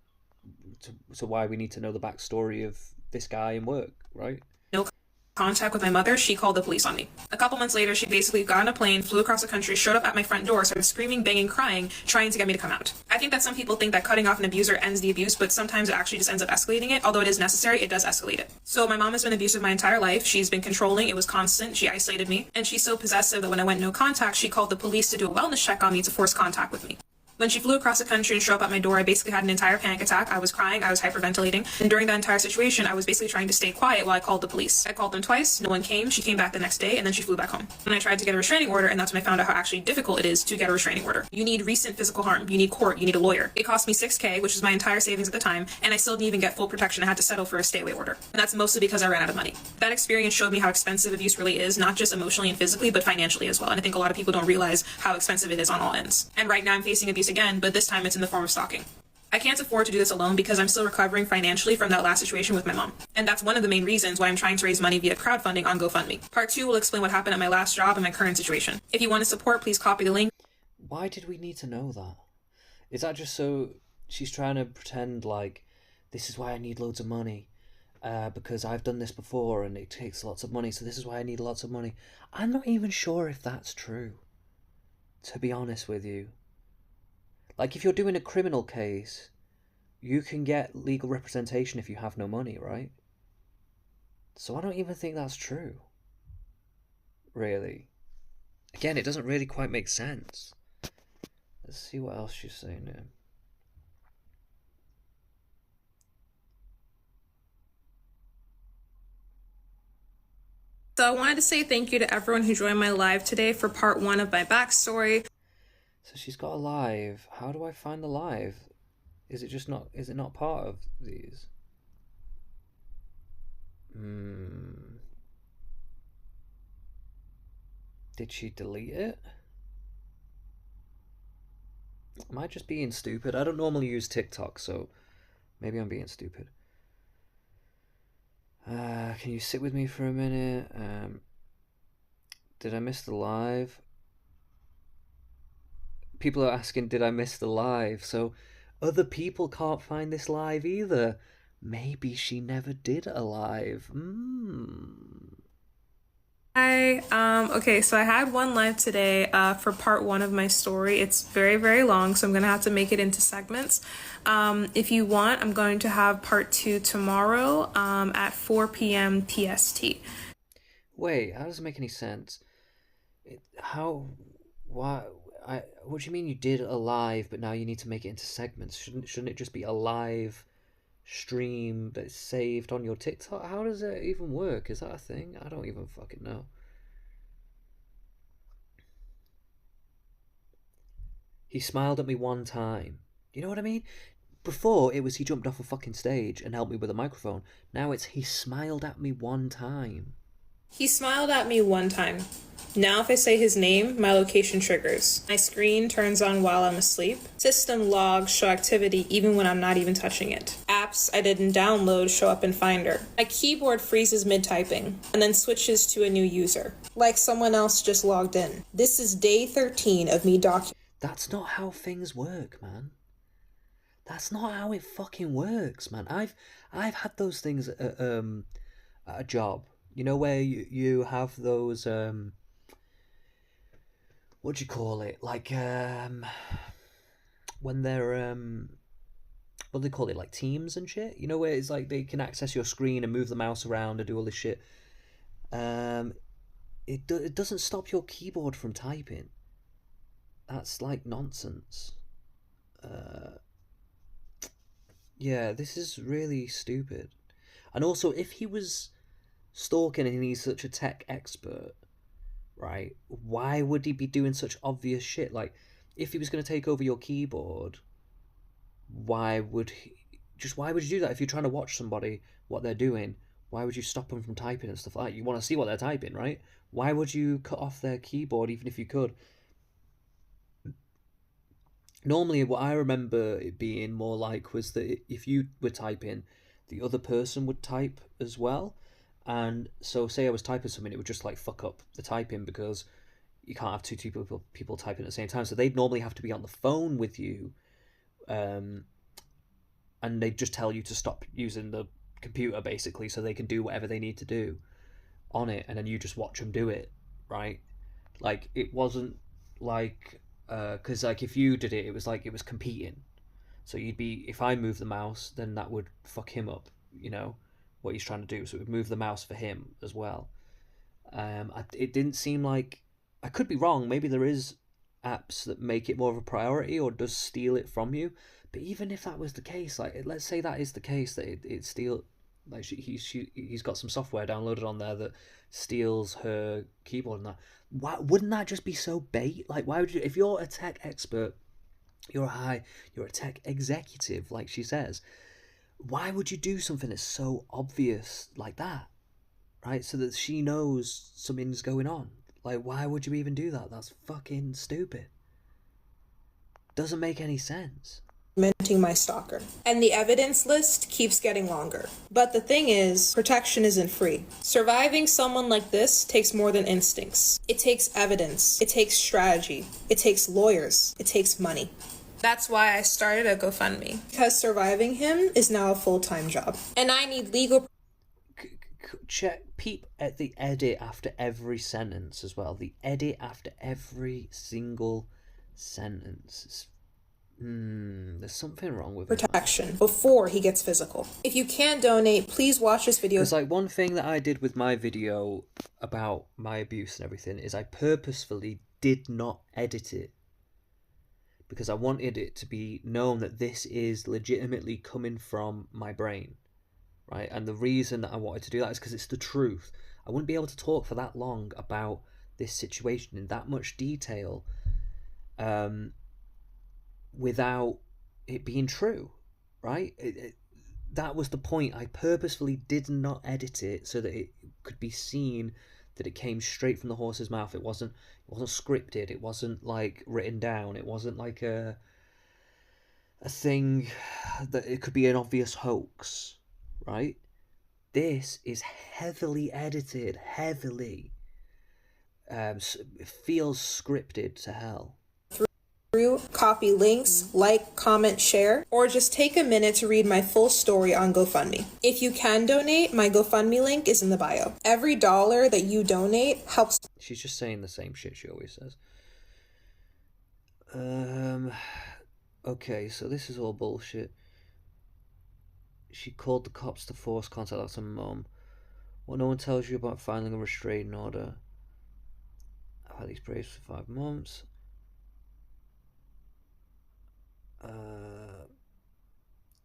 so why we need to know the backstory of this guy in work, right? No contact with my mother, she called the police on me. A couple months later, she basically got on a plane, flew across the country, showed up at my front door, started screaming, banging, crying, trying to get me to come out. I think that some people think that cutting off an abuser ends the abuse, but sometimes it actually just ends up escalating it. Although it is necessary, it does escalate it. So my mom has been abusive my entire life. She's been controlling. It was constant. She isolated me. And she's so possessive that when I went no contact, she called the police to do a wellness check on me to force contact with me. When she flew across the country and showed up at my door, I basically had an entire panic attack. I was crying, I was hyperventilating, and during that entire situation, I was basically trying to stay quiet while I called the police. I called them twice, no one came, she came back the next day, and then she flew back home. And I tried to get a restraining order, and that's when I found out how actually difficult it is to get a restraining order. You need recent physical harm, you need court, you need a lawyer. It cost me $6,000, which was my entire savings at the time, and I still didn't even get full protection. I had to settle for a stay-away order. And that's mostly because I ran out of money. That experience showed me how expensive abuse really is, not just emotionally and physically, but financially as well. And I think a lot of people don't realize how expensive it is on all ends. And right now I'm facing abuse again, but this time it's in the form of stalking. I can't afford to do this alone because I'm still recovering financially from that last situation with my mom. And that's one of the main reasons why I'm trying to raise money via crowdfunding on GoFundMe. Part 2 will explain what happened at my last job and my current situation. If you want to support, please copy the link. Why did we need to know that? Is that just so she's trying to pretend like this is why I need loads of money? Because I've done this before and it takes lots of money, so this is why I need lots of money. I'm not even sure if that's true, to be honest with you. Like, if you're doing a criminal case, you can get legal representation if you have no money, right? So I don't even think that's true. Really. Again, it doesn't really quite make sense. Let's see what else she's saying here. So I wanted to say thank you to everyone who joined my live today for part 1 of my backstory. So she's got a live. How do I find the live? Is it not part of these? Did she delete it? Am I just being stupid? I don't normally use TikTok, so maybe I'm being stupid. Can you sit with me for a minute? Did I miss the live? People are asking, did I miss the live? So other people can't find this live either. Maybe she never did a live. Okay, so I had one live today for part 1 of my story. It's very, very long, so I'm gonna have to make it into segments. If you want, I'm going to have part 2 tomorrow at 4 p.m. PST. Wait, how does it make any sense? Why? What do you mean you did a live, but now you need to make it into segments? Shouldn't it just be a live stream that's saved on your TikTok? How does it even work? Is that a thing? I don't even fucking know. He smiled at me one time. You know what I mean? Before it was he jumped off a fucking stage and helped me with a microphone. Now it's he smiled at me one time. He smiled at me one time. Now if I say his name, my location triggers. My screen turns on while I'm asleep. System logs show activity even when I'm not even touching it. Apps I didn't download show up in Finder. My keyboard freezes mid-typing and then switches to a new user, like someone else just logged in. This is day 13 of me documenting. That's not how things work, man. That's not how it fucking works, man. I've had those things at a job. You know where you have those what do you call it? Like when they're what do they call it? Like teams and shit. You know where it's like they can access your screen and move the mouse around and do all this shit. It doesn't stop your keyboard from typing. That's like nonsense. Yeah, this is really stupid. And also, if he was stalking and he's such a tech expert, right, why would he be doing such obvious shit? Like, if he was going to take over your keyboard, why would you do that? If you're trying to watch somebody, what they're doing, why would you stop them from typing and stuff like that? You want to see what they're typing, right? Why would you cut off their keyboard even if you could? Normally, what I remember it being more like was that if you were typing, the other person would type as well. And so, say I was typing something, it would just like fuck up the typing because you can't have two people typing at the same time. So they'd normally have to be on the phone with you, and they'd just tell you to stop using the computer basically, so they can do whatever they need to do on it, and then you just watch them do it, right? Like it wasn't like because like if you did it, it was like it was competing. So you'd be if I moved the mouse, then that would fuck him up, you know, what he's trying to do. So it would move the mouse for him as well. It didn't seem like I could be wrong. Maybe there is apps that make it more of a priority or does steal it from you. But even if that was the case, like let's say that is the case that it steal like he's got some software downloaded on there that steals her keyboard and that. Why wouldn't that just be so bait? Like why would you if you're a tech expert, you're a tech executive, like she says, why would you do something that's so obvious like that? Right? So that she knows something's going on. Like why would you even do that? That's fucking stupid. Doesn't make any sense. My stalker. And the evidence list keeps getting longer. But the thing is, protection isn't free. Surviving someone like this takes more than instincts. It takes evidence. It takes strategy. It takes lawyers. It takes money. That's why I started a GoFundMe. Because surviving him is now a full-time job. And I need legal... Peep at the edit after every sentence as well. The edit after every single sentence. It's There's something wrong with him. protection before he gets physical. If you can donate, please watch this video. Because, like, one thing that I did with my video about my abuse and everything is I purposefully did not edit it. Because I wanted it to be known that this is legitimately coming from my brain, right? And the reason that I wanted to do that is because it's the truth. I wouldn't be able to talk for that long about this situation in that much detail without it being true, right? That was the point. I purposefully did not edit it so that it could be seen that it came straight from the horse's mouth. It wasn't scripted. It wasn't like written down. It wasn't like a thing that it could be an obvious hoax, right? This is heavily edited, heavily. It feels scripted to hell. Copy links, like, comment, share, or just take a minute to read my full story on GoFundMe. If you can donate, my GoFundMe link is in the bio. Every dollar that you donate helps. She's just saying the same shit she always says. Okay, so this is all bullshit. She called the cops to force contact with her mum. What no one tells you about filing a restraining order. I've had these prayers for 5 months.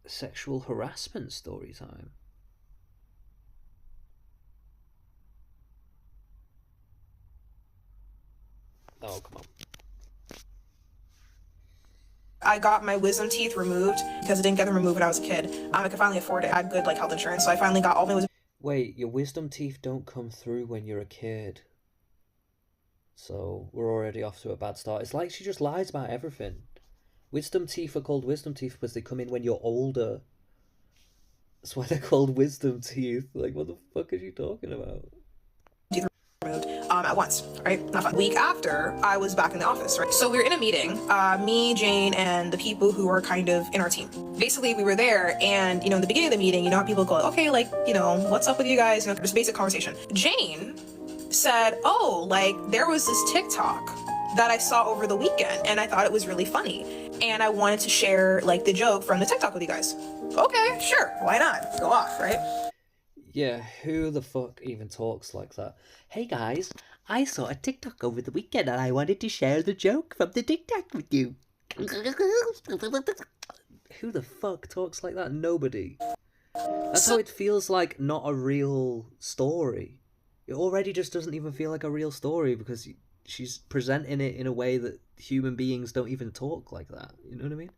Sexual harassment story time. Oh, come on. I got my wisdom teeth removed because I didn't get them removed when I was a kid. I could finally afford it. I had good health insurance, so I finally got all my wisdom. Wait, your wisdom teeth don't come through when you're a kid. So we're already off to a bad start. It's like she just lies about everything. Wisdom teeth are called wisdom teeth because they come in when you're older. That's why they're called wisdom teeth. Like, what the fuck are you talking about? Removed at once, right? Not fun. Week after, I was back in the office, right? So we were in a meeting, me, Jane, and the people who were kind of in our team. Basically, we were there, and, in the beginning of the meeting, how people go, okay, what's up with you guys? Just basic conversation. Jane said, oh, there was this TikTok that I saw over the weekend, and I thought it was really funny. And I wanted to share, the joke from the TikTok with you guys. Okay, sure, why not? Go off, right? Yeah, who the fuck even talks like that? Hey guys, I saw a TikTok over the weekend and I wanted to share the joke from the TikTok with you. Who the fuck talks like that? Nobody. That's how it feels like not a real story. It already just doesn't even feel like a real story because she's presenting it in a way that human beings don't even talk like that. You know what I mean?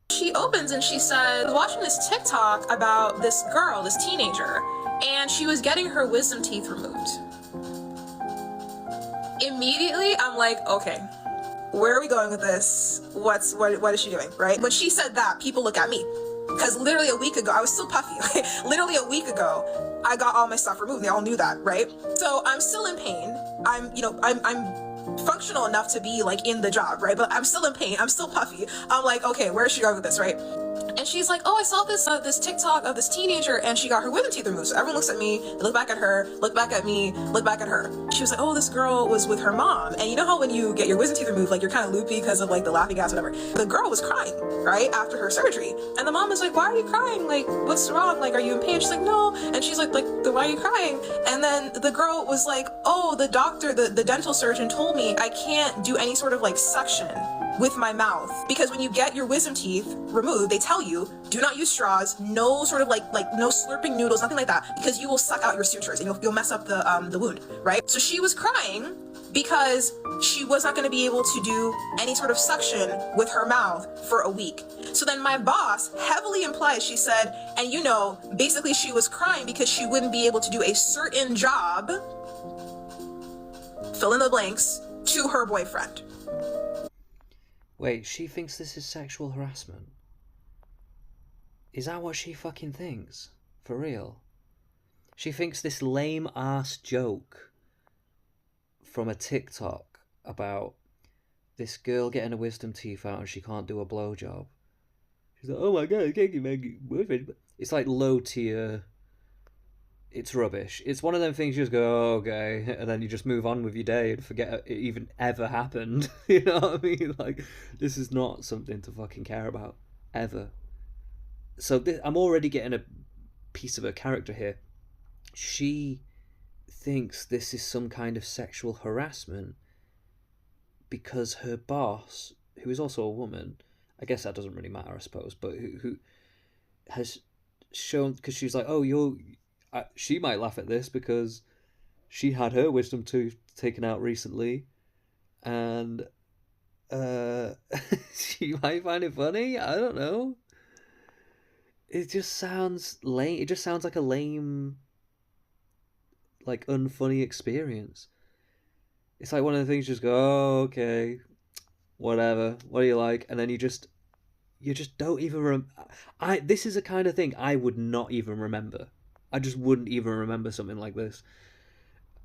She opens and she says, I was watching this TikTok about this girl, this teenager, and she was getting her wisdom teeth removed. Immediately, I'm like, okay, where are we going with this? What is she doing, right? When she said that, people look at me. Because literally a week ago, I was still puffy. Literally a week ago, I got all my stuff removed. They all knew that, right? So I'm still in pain. I'm functional enough to be in the job, right? But I'm still in pain. I'm still puffy. I'm like, okay, where is she going with this, right? And she's like, oh, I saw this TikTok of this teenager and she got her wisdom teeth removed. So everyone looks at me, they look back at her, look back at me, look back at her. She was like, oh, this girl was with her mom. And you know how when you get your wisdom teeth removed, you're kind of loopy because of the laughing gas, whatever. The girl was crying, right? After her surgery. And the mom was like, why are you crying? What's wrong? Are you in pain? She's like, no. And she's like, then why are you crying? And then the girl was like, oh, the doctor, the dental surgeon told me I can't do any sort of suction with my mouth because when you get your wisdom teeth removed, they tell you do not use straws, no sort of no slurping noodles, nothing like that, because you will suck out your sutures and you'll mess up the wound, right? So she was crying because she was not going to be able to do any sort of suction with her mouth for a week. So then my boss heavily implied, she said, and basically she was crying because she wouldn't be able to do a certain job, fill in the blanks, to her boyfriend. Wait, she thinks this is sexual harassment? Is that what she fucking thinks? For real? She thinks this lame ass joke from a TikTok about this girl getting a wisdom teeth out and she can't do a blowjob. She's like, oh my god, I can't get my boyfriend. It's low tier it's rubbish. It's one of them things you just go, oh, okay, and then you just move on with your day and forget it even ever happened. You know what I mean? Like, this is not something to fucking care about, ever. So I'm already getting a piece of her character here. She thinks this is some kind of sexual harassment because her boss, who is also a woman, I guess that doesn't really matter, I suppose, but who has shown, because she's like, oh, she might laugh at this because she had her wisdom tooth taken out recently, and she might find it funny. I don't know. It just sounds lame. It just sounds like a lame, like unfunny experience. It's like one of the things you just go, oh, okay, whatever. What do you like? And then you just don't even this is a kind of thing I would not even remember. I just wouldn't even remember something like this.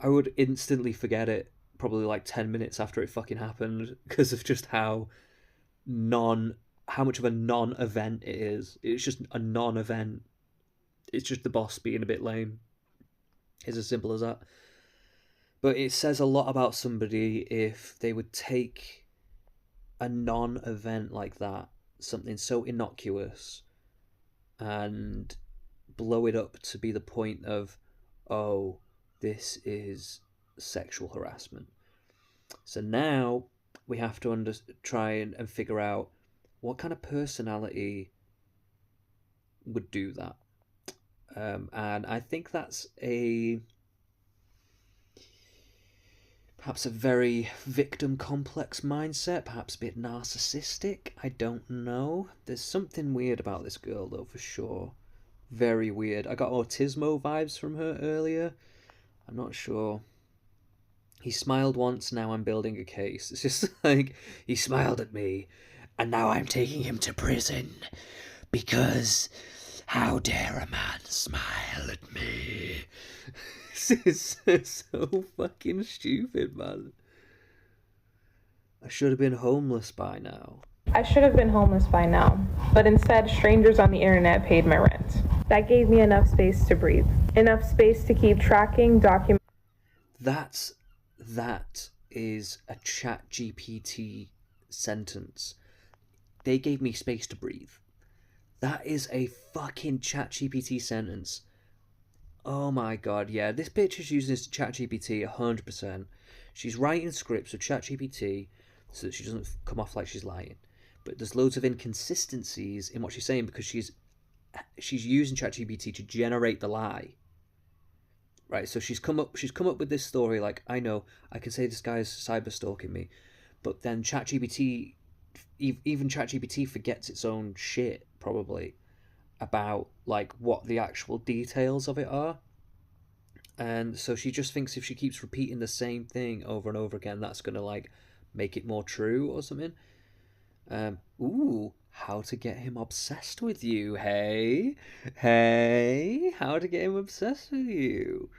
I would instantly forget it probably like 10 minutes after it fucking happened because of just how much of a non-event it is. It's just a non-event. It's just the boss being a bit lame. It's as simple as that. But it says a lot about somebody if they would take a non-event like that, something so innocuous, and blow it up to be the point of, oh, this is sexual harassment. So now we have to try and figure out what kind of personality would do that. And I think that's perhaps a very victim complex mindset, perhaps a bit narcissistic. I don't know. There's something weird about this girl, though, for sure. Very weird. I got autismo vibes from her earlier. I'm not sure. He smiled once, now I'm building a case. It's just like, he smiled at me, and now I'm taking him to prison. Because how dare a man smile at me? This is so fucking stupid, man. I should have been homeless by now. I should have been homeless by now, but instead strangers on the internet paid my rent. That gave me enough space to breathe, enough space to keep tracking, documenting. That is a ChatGPT sentence. They gave me space to breathe. That is a fucking ChatGPT sentence. Oh my god, yeah, this bitch is using this ChatGPT 100%. She's writing scripts with ChatGPT so that she doesn't come off like she's lying. But there's loads of inconsistencies in what she's saying because she's using ChatGPT to generate the lie. Right, so she's come up with this story like, I know, I can say this guy's cyber stalking me, but then ChatGPT, even ChatGPT forgets its own shit, probably, about like what the actual details of it are. And so she just thinks if she keeps repeating the same thing over and over again, that's gonna like make it more true or something. How to get him obsessed with you, hey? How to get him obsessed with you.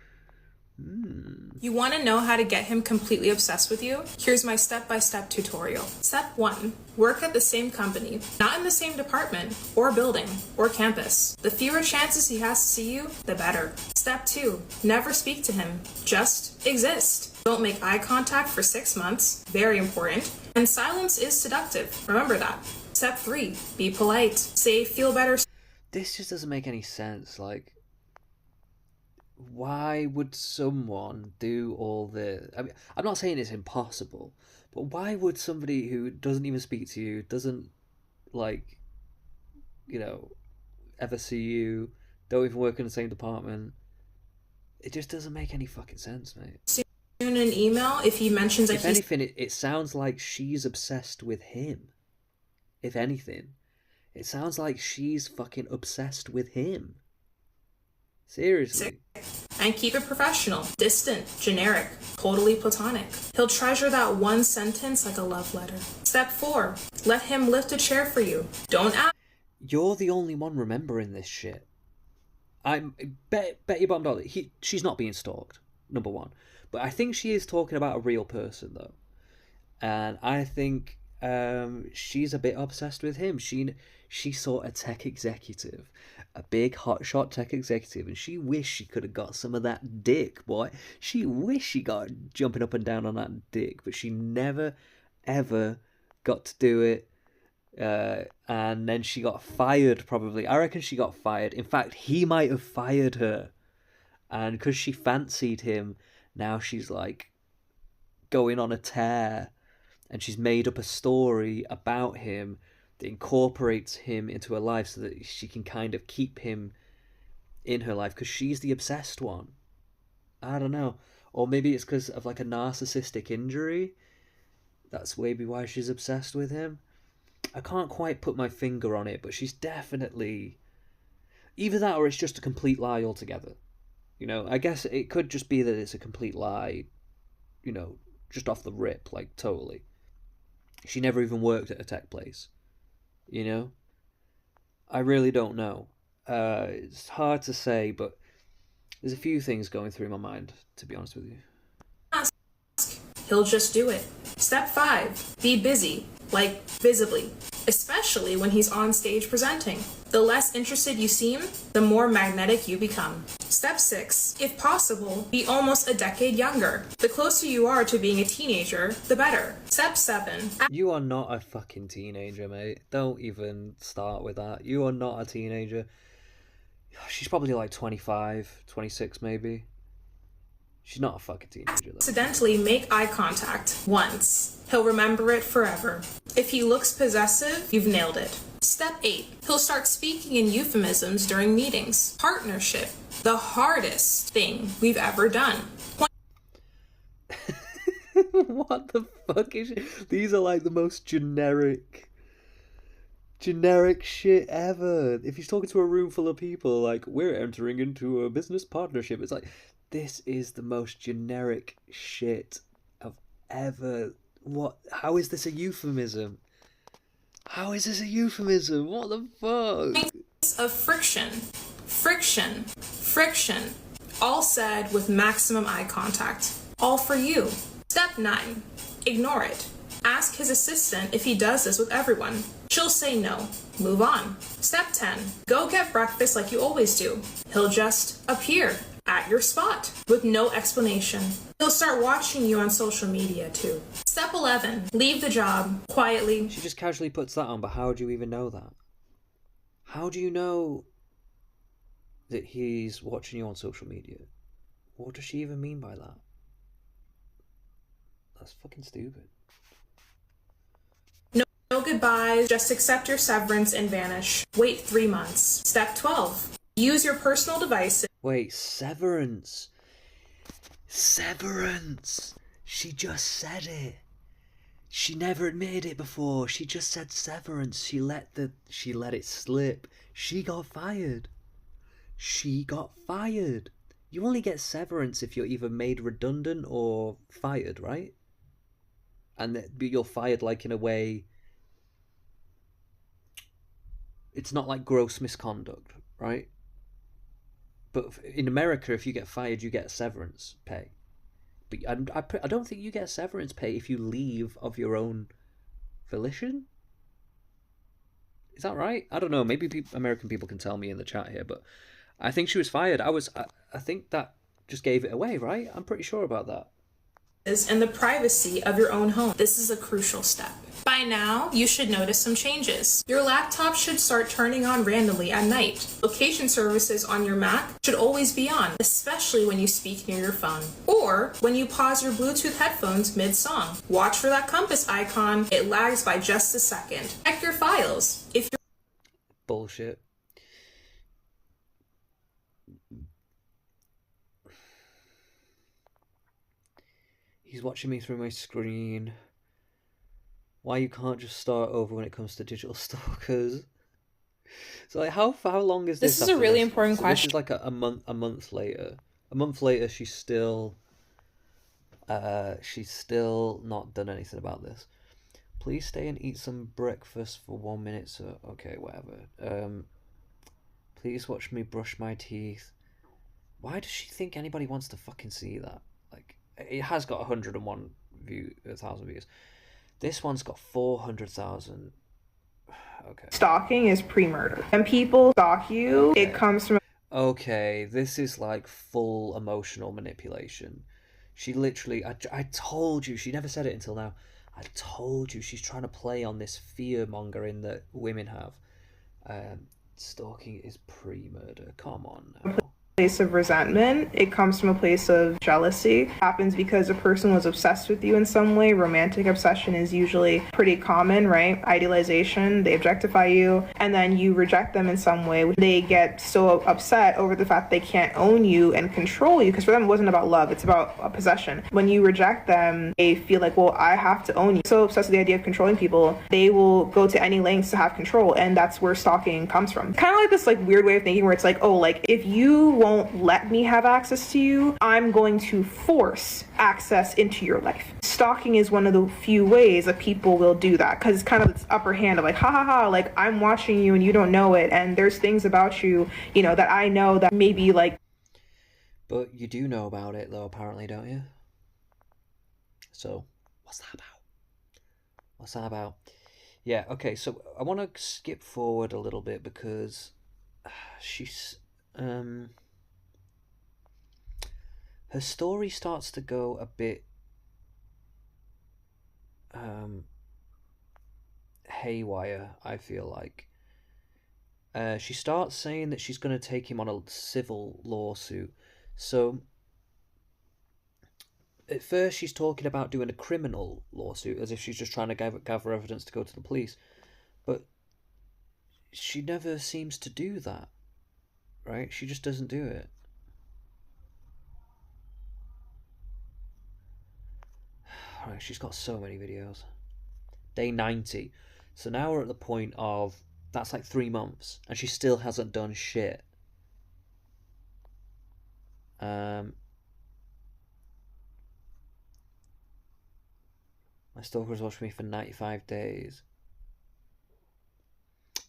You want to know how to get him completely obsessed with you? Here's my step-by-step tutorial. Step 1. Work at the same company, not in the same department, or building, or campus. The fewer chances he has to see you, the better. Step 2. Never speak to him. Just exist. Don't make eye contact for 6 months. Very important. And silence is seductive. Remember that. Step 3. Be polite. Say feel better. This just doesn't make any sense. Like, why would someone do all this? I mean, I'm not saying it's impossible, but why would somebody who doesn't even speak to you, doesn't, like, you know, ever see you, don't even work in the same department, it just doesn't make any fucking sense, mate. Soon an email if he mentions that if anything, it sounds like she's obsessed with him. If anything, it sounds like she's fucking obsessed with him. Seriously. And keep it professional, distant, generic, totally platonic. He'll treasure that one sentence like a love letter. Step 4. Let him lift a chair for you. Don't ask. You're the only one remembering this shit. I bet your bottom dollar. She's not being stalked, number one. But I think she is talking about a real person, though. And I think she's a bit obsessed with him. She saw a tech executive, a big hotshot tech executive, and she wished she could have got some of that dick, boy. She wished she got jumping up and down on that dick, but she never, ever got to do it. And then she got fired, probably. I reckon she got fired. In fact, he might have fired her. And because she fancied him, now she's like going on a tear. And she's made up a story about him that incorporates him into her life so that she can kind of keep him in her life because she's the obsessed one. I don't know. Or maybe it's because of like a narcissistic injury. That's maybe why she's obsessed with him. I can't quite put my finger on it, but she's definitely... Either that or it's just a complete lie altogether. You know, I guess it could just be that it's a complete lie, you know, just off the rip, like, totally. She never even worked at a tech place, you know? I really don't know. It's hard to say, but there's a few things going through my mind, to be honest with you. He'll just do it. Step 5. Be busy. Like, visibly. Especially when he's on stage presenting. The less interested you seem, the more magnetic you become. Step 6. If possible, be almost a decade younger. The closer you are to being a teenager, the better. Step 7. You are not a fucking teenager, mate. Don't even start with that. You are not a teenager. She's probably like 25, 26 maybe. She's not a fucking teenager, though. Accidentally make eye contact once. He'll remember it forever. If he looks possessive, you've nailed it. Step 8. He'll start speaking in euphemisms during meetings. Partnership. The hardest thing we've ever done. What the fuck is it? These are like the most generic shit ever. If he's talking to a room full of people, like, we're entering into a business partnership, it's like, this is the most generic shit I've ever... What? How is this a euphemism? How is this a euphemism? What the fuck? Of friction. Friction. Friction. All said with maximum eye contact. All for you. Step 9. Ignore it. Ask his assistant if he does this with everyone. She'll say no. Move on. Step 10. Go get breakfast like you always do. He'll just appear at your spot with no explanation. He'll start watching you on social media too. Step 11. Leave the job quietly. She just casually puts that on, but how do you even know that? How do you know that he's watching you on social media? What does she even mean by that? That's fucking stupid. No goodbyes, just accept your severance and vanish. Wait 3 months. Step 12. Use your personal devices. Wait, severance. Severance. She just said it. She never admitted it before. She just said severance. She let it slip. She got fired. She got fired. You only get severance if you're either made redundant or fired, right? And you're fired like in a way... It's not like gross misconduct, right? But in America, if you get fired, you get severance pay. But I don't think you get severance pay if you leave of your own volition. Is that right? I don't know. Maybe American people can tell me in the chat here, but I think she was fired. I think that just gave it away, right? I'm pretty sure about that. And the privacy of your own home. This is a crucial step. By now, you should notice some changes. Your laptop should start turning on randomly at night. Location services on your Mac should always be on, especially when you speak near your phone. Or when you pause your Bluetooth headphones mid-song. Watch for that compass icon. It lags by just a second. Check your files. If you're... Bullshit. He's watching me through my screen. Why you can't just start over when it comes to digital stalkers? So like, how long is this? This is a really important so question. This is like a month later. A month later, she's still not done anything about this. Please stay and eat some breakfast for 1 minute. So okay, whatever. Please watch me brush my teeth. Why does she think anybody wants to fucking see that? Like, it has got 1,000 views. This one's got 400,000. Okay. Stalking is pre-murder. When people stalk you, Okay. it comes from... Okay, this is like full emotional manipulation. She literally, I told you, she never said it until now. I told you she's trying to play on this fear mongering that women have. Stalking is pre-murder. Come on now. Place of resentment. It comes from a place of jealousy. It happens because a person was obsessed with you in some way. Romantic obsession is usually pretty common, right? Idealization, they objectify you, and then you reject them in some way. They get so upset over the fact they can't own you and control you, because for them it wasn't about love, it's about possession. When you reject them, they feel like, well, I have to own you. So obsessed with the idea of controlling people, they will go to any lengths to have control, and that's where stalking comes from. Kind of like this like weird way of thinking where it's like, oh, like if you won't let me have access to you, I'm going to force access into your life. Stalking is one of the few ways that people will do that, because it's kind of this upper hand of like, ha ha ha, like I'm watching you and you don't know it, and there's things about you, you know, that I know that maybe like... But you do know about it though, apparently, don't you? So, what's that about? What's that about? Yeah, okay, so I want to skip forward a little bit because she's... her story starts to go a bit haywire, I feel like. She starts saying that she's going to take him on a civil lawsuit. So at first she's talking about doing a criminal lawsuit as if she's just trying to gather evidence to go to the police. But she never seems to do that, right? She just doesn't do it. Right, she's got so many videos. Day 90. So now we're at the point of, that's like 3 months, and she still hasn't done shit. My stalker's watched me for 95 days.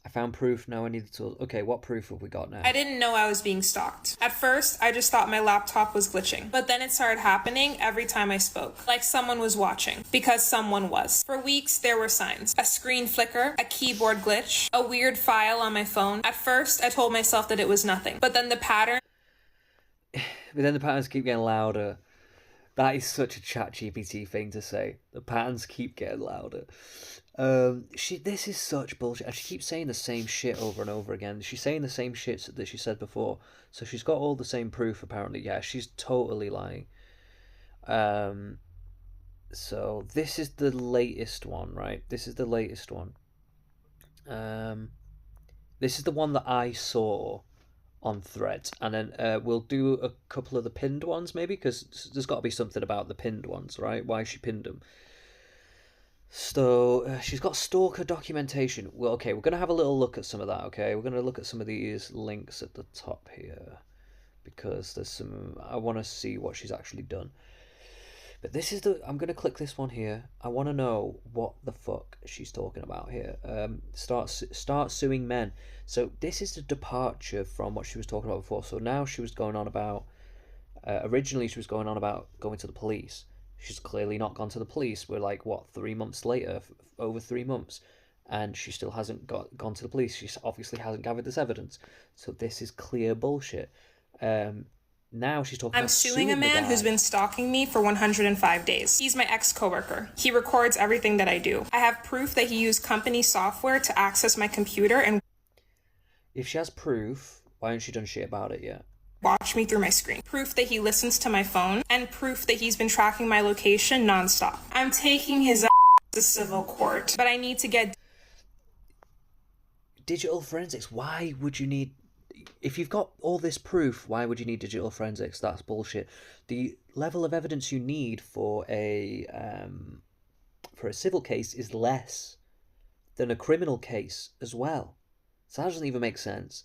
I found proof, now I need the tools. Okay, what proof have we got now? I didn't know I was being stalked. At first, I just thought my laptop was glitching. But then it started happening every time I spoke. Like someone was watching. Because someone was. For weeks, there were signs. A screen flicker, a keyboard glitch, a weird file on my phone. At first, I told myself that it was nothing. But then the pattern... But then the patterns keep getting louder. That is such a ChatGPT thing to say. The patterns keep getting louder. This is such bullshit, and she keeps saying the same shit over and over again. She's saying the same shit that she said before, so she's got all the same proof apparently. Yeah, she's totally lying. So this is the latest one, right? This is the latest one. This is the one that I saw on Threads, and then we'll do a couple of the pinned ones maybe, because there's got to be something about the pinned ones, right? Why she pinned them. So she's got stalker documentation. Well, okay, we're going to have a little look at some of that, okay? We're going to look at some of these links at the top here, because there's some... I want to see what she's actually done. But this is the... I'm going to click this one here. I want to know what the fuck she's talking about here. Start suing men. So this is the departure from what she was talking about before. So now she was going on about... originally she was going on about going to the police. She's clearly not gone to the police. We're like, what, 3 months later? Over 3 months. And she still hasn't gone to the police. She obviously hasn't gathered this evidence. So this is clear bullshit. Now she's talking about suing a man who's been stalking me for 105 days. He's my ex-coworker. He records everything that I do. I have proof that he used company software to access my computer and... If she has proof, why hasn't she done shit about it yet? Watch me through my screen. Proof that he listens to my phone, and proof that he's been tracking my location nonstop. I'm taking his ass to civil court, but I need to get... Digital forensics. Why would you need... If you've got all this proof, why would you need digital forensics? That's bullshit. The level of evidence you need for a civil case is less than a criminal case as well. So that doesn't even make sense.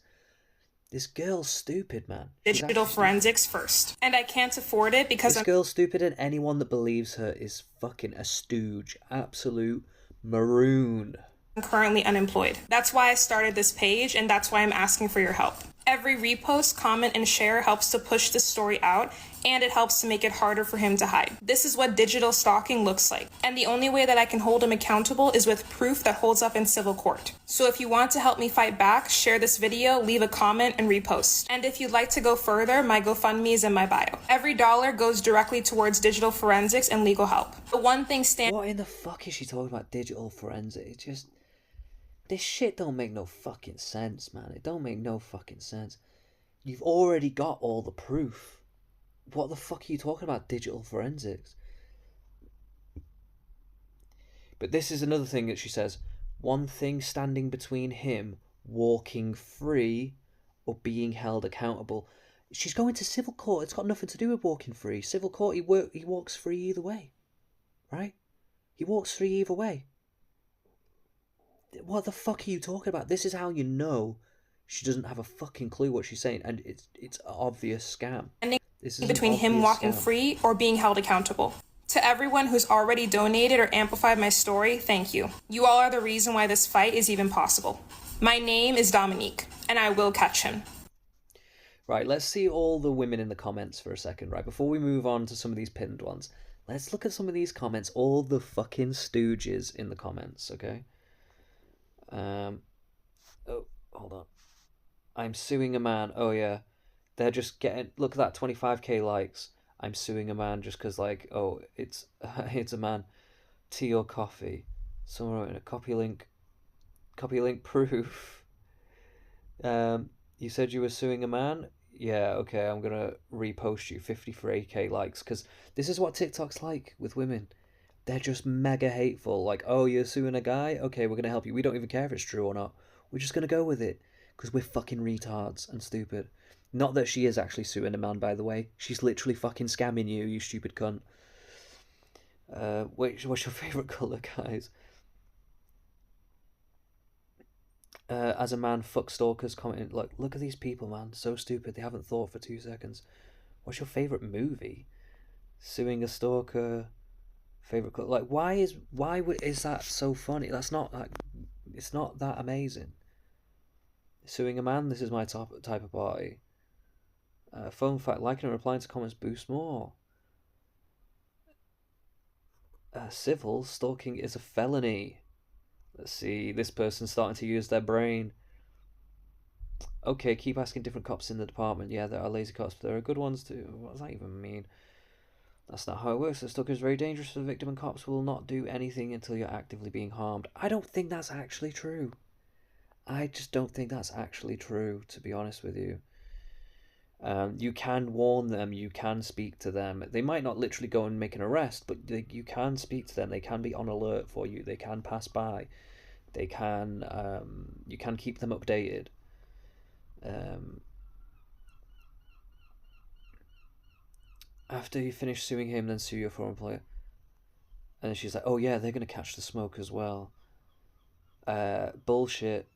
This girl's stupid, man. Digital forensics first. And I can't afford it because this girl's stupid, and anyone that believes her is fucking a stooge. Absolute maroon. I'm currently unemployed. That's why I started this page, and that's why I'm asking for your help. Every repost, comment, and share helps to push this story out, and it helps to make it harder for him to hide. This is what digital stalking looks like, and the only way that I can hold him accountable is with proof that holds up in civil court. So if you want to help me fight back, share this video, leave a comment, and repost. And if you'd like to go further, my GoFundMe is in my bio. Every dollar goes directly towards digital forensics and legal help. The one thing What in the fuck is she talking about digital forensics? It's just... This shit don't make no fucking sense, man. It don't make no fucking sense. You've already got all the proof. What the fuck are you talking about digital forensics? But this is another thing that she says. One thing standing between him walking free or being held accountable. She's going to civil court. It's got nothing to do with walking free. Civil court, he walks free either way. Right? He walks free either way. What the fuck are you talking about? This is how you know she doesn't have a fucking clue what she's saying, and it's an obvious scam. This is between him walking free or being held accountable. To everyone who's already donated or amplified my story, thank you. You all are the reason why this fight is even possible. My name is Dominique, and I will catch him. Right, let's see all the women in the comments for a second, right? Before we move on to some of these pinned ones, let's look at some of these comments. All the fucking stooges in the comments, okay? Oh, hold on. I'm suing a man. Oh, yeah. They're just getting... Look at that, 25k likes. I'm suing a man just because, like, oh, it's a man. Tea or coffee. Someone wrote in a copy link proof. You said you were suing a man? Yeah, okay, I'm going to repost you 53k likes because this is what TikTok's like with women. They're just mega hateful. Like, oh, you're suing a guy? Okay, we're going to help you. We don't even care if it's true or not. We're just going to go with it. Because we're fucking retards and stupid. Not that she is actually suing a man, by the way. She's literally fucking scamming you, you stupid cunt. What's your favourite colour, guys? As a man, fuck stalkers commenting. Look at these people, man. So stupid. They haven't thought for 2 seconds. What's your favourite movie? Suing a stalker... Favorite color, like why is that so funny? That's not like it's not that amazing. Suing a man, this is my type of party. Phone fact, liking and replying to comments boosts more. Civil stalking is a felony. Let's see, this person's starting to use their brain. Okay, keep asking different cops in the department. Yeah, there are lazy cops, but there are good ones too. What does that even mean? That's not how it works. The stalker is very dangerous for the victim and cops will not do anything until you're actively being harmed. I don't think that's actually true. I just don't think that's actually true, to be honest with you. You can warn them, you can speak to them. They might not literally go and make an arrest, but you can speak to them. They can be on alert for you. They can pass by. They can, you can keep them updated. After you finish suing him, then sue your former employer. And then she's like, oh yeah, they're going to catch the smoke as well. Bullshit.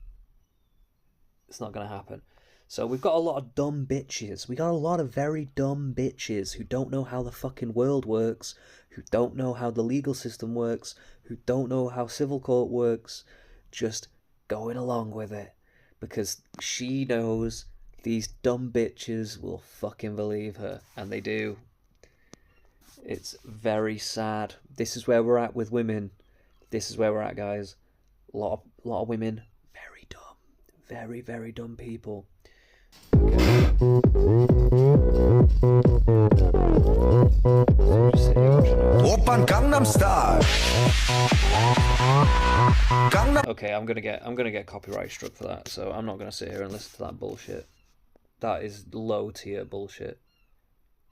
It's not going to happen. So we've got a lot of dumb bitches. We got a lot of very dumb bitches who don't know how the fucking world works, who don't know how the legal system works, who don't know how civil court works, just going along with it. Because she knows these dumb bitches will fucking believe her. And they do. It's very sad. This is where we're at with women. This is where we're at, guys. A lot of women, very dumb. Very, very dumb people. Okay. Okay, I'm gonna get copyright struck for that, so I'm not gonna sit here and listen to that bullshit. That is low tier bullshit.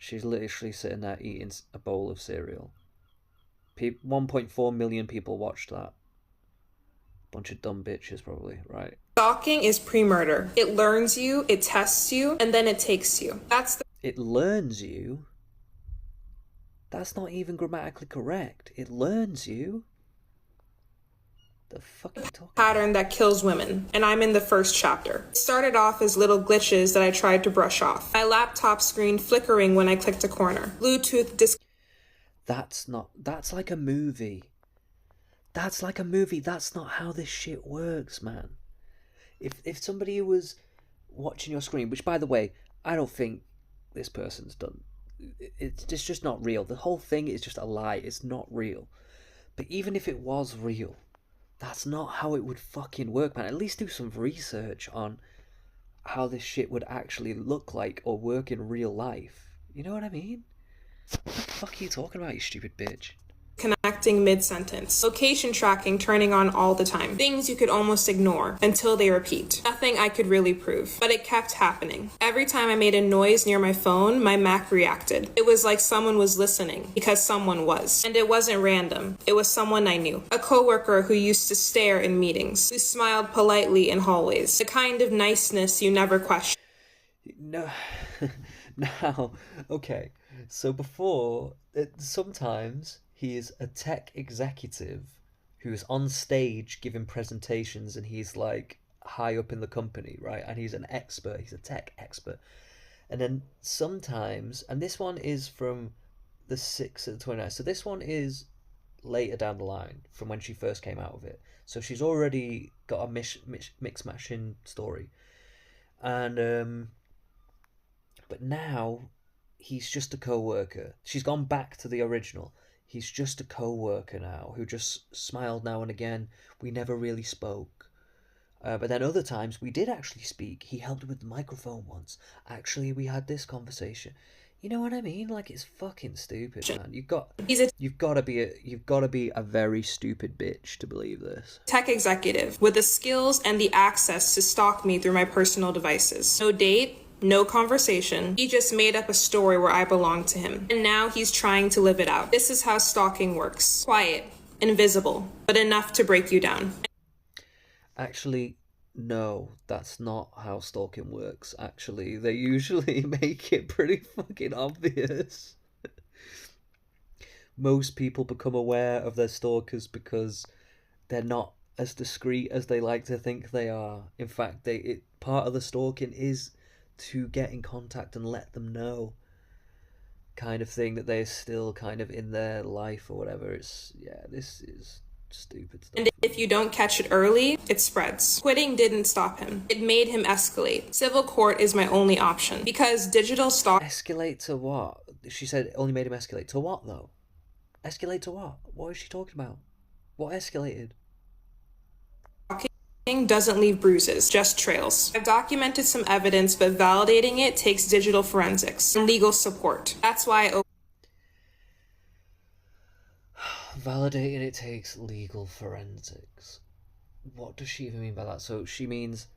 She's literally sitting there eating a bowl of cereal. 1.4 million people watched that. Bunch of dumb bitches, probably, right? Stalking is pre-murder. It learns you, it tests you, and then it takes you. It learns you? That's not even grammatically correct. It learns you? The fuck are you talking pattern that kills women, and I'm in the first chapter. It started off as little glitches that I tried to brush off. My laptop screen flickering when I clicked a corner. Bluetooth That's like a movie. That's like a movie. That's not how this shit works, man. If somebody was watching your screen, which, by the way, I don't think this person's done. It's just not real. The whole thing is just a lie. It's not real. But even if it was real, that's not how it would fucking work, man. At least do some research on how this shit would actually look like or work in real life. You know what I mean? What the fuck are you talking about, you stupid bitch? Connecting mid-sentence. Location tracking turning on all the time. Things you could almost ignore until they repeat. Nothing I could really prove, but it kept happening. Every time I made a noise near my phone, my Mac reacted. It was like someone was listening, because someone was. And it wasn't random. It was someone I knew. A coworker who used to stare in meetings, who smiled politely in hallways. The kind of niceness you never question. No. Now, okay. So before, sometimes he is a tech executive who's on stage giving presentations, and he's like high up in the company, right? And he's an expert, he's a tech expert. And then sometimes, and this one is from the 6th of the 29th, so this one is later down the line from when she first came out of it. So she's already got a mix-matching story. And, but now he's just a co-worker. She's gone back to the original. He's just a co-worker now who just smiled now and again. We never really spoke. But then other times we did actually speak. He helped with the microphone once. Actually, we had this conversation. You know what I mean? Like, it's fucking stupid, man. You've got to be a very stupid bitch to believe this. Tech executive with the skills and the access to stalk me through my personal devices. No date, no conversation. He just made up a story where I belonged to him. And now he's trying to live it out. This is how stalking works. Quiet, invisible, but enough to break you down. Actually, no, that's not how stalking works. Actually, they usually make it pretty fucking obvious. Most people become aware of their stalkers because they're not as discreet as they like to think they are. In fact, part of the stalking is to get in contact and let them know, kind of thing, that they're still kind of in their life or whatever. This is stupid stuff. And if you don't catch it early, it spreads. Quitting didn't stop him. It made him escalate. Civil court is my only option because digital stalk. Escalate to what? She said it only made him escalate. To what, though? Escalate to what? What is she talking about? What escalated? Doesn't leave bruises, just trails. I've documented some evidence, but validating it takes digital forensics and legal support. That's why Validating it takes legal forensics. What does she even mean by that? So she means,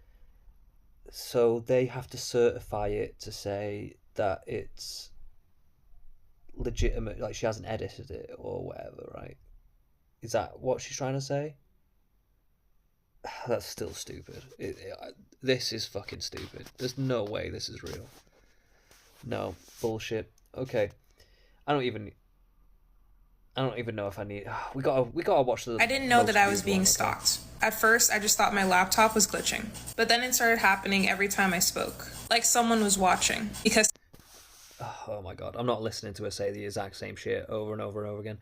so they have to certify it to say that it's legitimate, like she hasn't edited it or whatever, right? Is that what she's trying to say? That's still stupid. This is fucking stupid. There's no way this is real. No, bullshit. Okay, I don't even know if I need. We gotta watch the. I didn't know that I was being stalked. At first, I just thought my laptop was glitching, but then it started happening every time I spoke, like someone was watching. Because. Oh my god, I'm not listening to her say the exact same shit over and over and over again.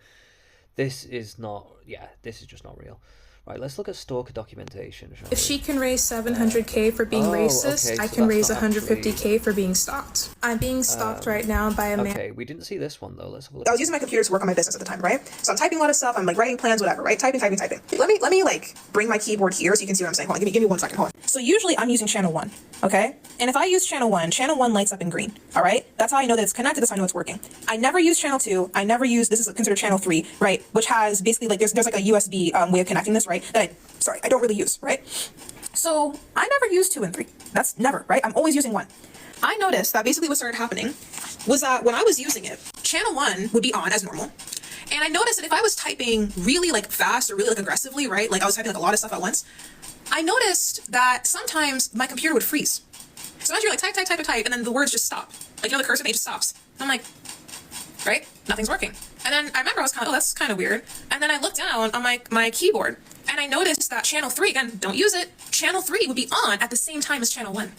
This is not. Yeah, this is just not real. Right, let's look at stalker documentation. If she can raise 700K for being racist, okay, so I can raise that's not 150K for being stalked. I'm being stalked right now by a man. Okay, we didn't see this one though. Let's have a look. I was using my computer to work on my business at the time, right? So I'm typing a lot of stuff. I'm like writing plans, whatever, right? Typing. Let me like bring my keyboard here so you can see what I'm saying. Hold on, give me 1 second. Hold on. So usually I'm using channel 1, okay? And if I use channel 1 lights up in green, all right? That's how I know that it's connected. That's how I know it's working. I never use channel 2. This is considered channel 3, right? Which has basically like, there's like a USB way of connecting this, right? I don't really use, right? So I never use 2 and 3. That's never, right? I'm always using 1. I noticed that basically what started happening was that when I was using it, channel 1 would be on as normal. And I noticed that if I was typing really like fast or really like aggressively, right? Like I was typing like a lot of stuff at once. I noticed that sometimes my computer would freeze. Sometimes you're like type, and then the words just stop. Like, you know, the cursor, it just stops. I'm like, right? Nothing's working. And then I remember I was kind of, oh, that's kind of weird. And then I looked down on my keyboard and I noticed that channel 3, again, don't use it. Channel 3 would be on at the same time as channel 1.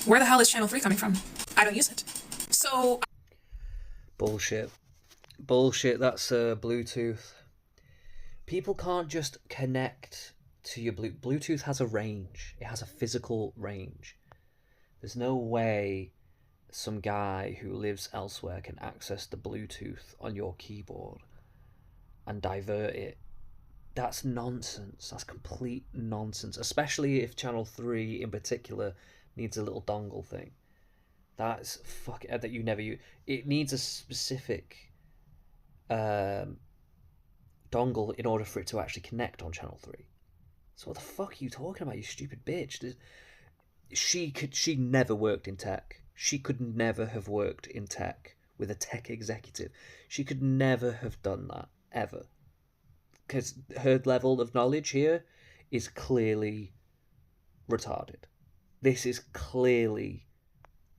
Where the hell is channel 3 coming from? I don't use it. So. Bullshit, that's Bluetooth. People can't just connect to your Bluetooth has a range. It has a physical range. There's no way some guy who lives elsewhere can access the Bluetooth on your keyboard and divert it. That's nonsense. That's complete nonsense. Especially if channel 3 in particular needs a little dongle thing. That's that you never use. It needs a specific dongle in order for it to actually connect on channel 3. So what the fuck are you talking about, you stupid bitch? She never worked in tech. She could never have worked in tech with a tech executive. She could never have done that, ever. Because her level of knowledge here is clearly retarded. This is clearly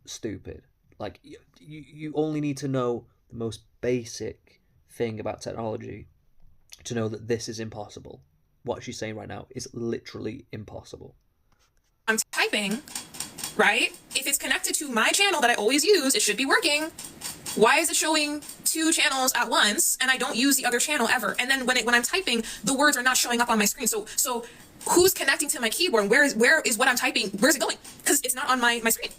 stupid. Like, you only need to know the most basic thing about technology to know that this is impossible. What she's saying right now is literally impossible. I'm typing, right? If it's connected to my channel that I always use, it should be working. Why is it showing 2 channels at once and I don't use the other channel ever? And then when I'm typing, the words are not showing up on my screen. So who's connecting to my keyboard? Where is what I'm typing? Where's it going? Because it's not on my screen,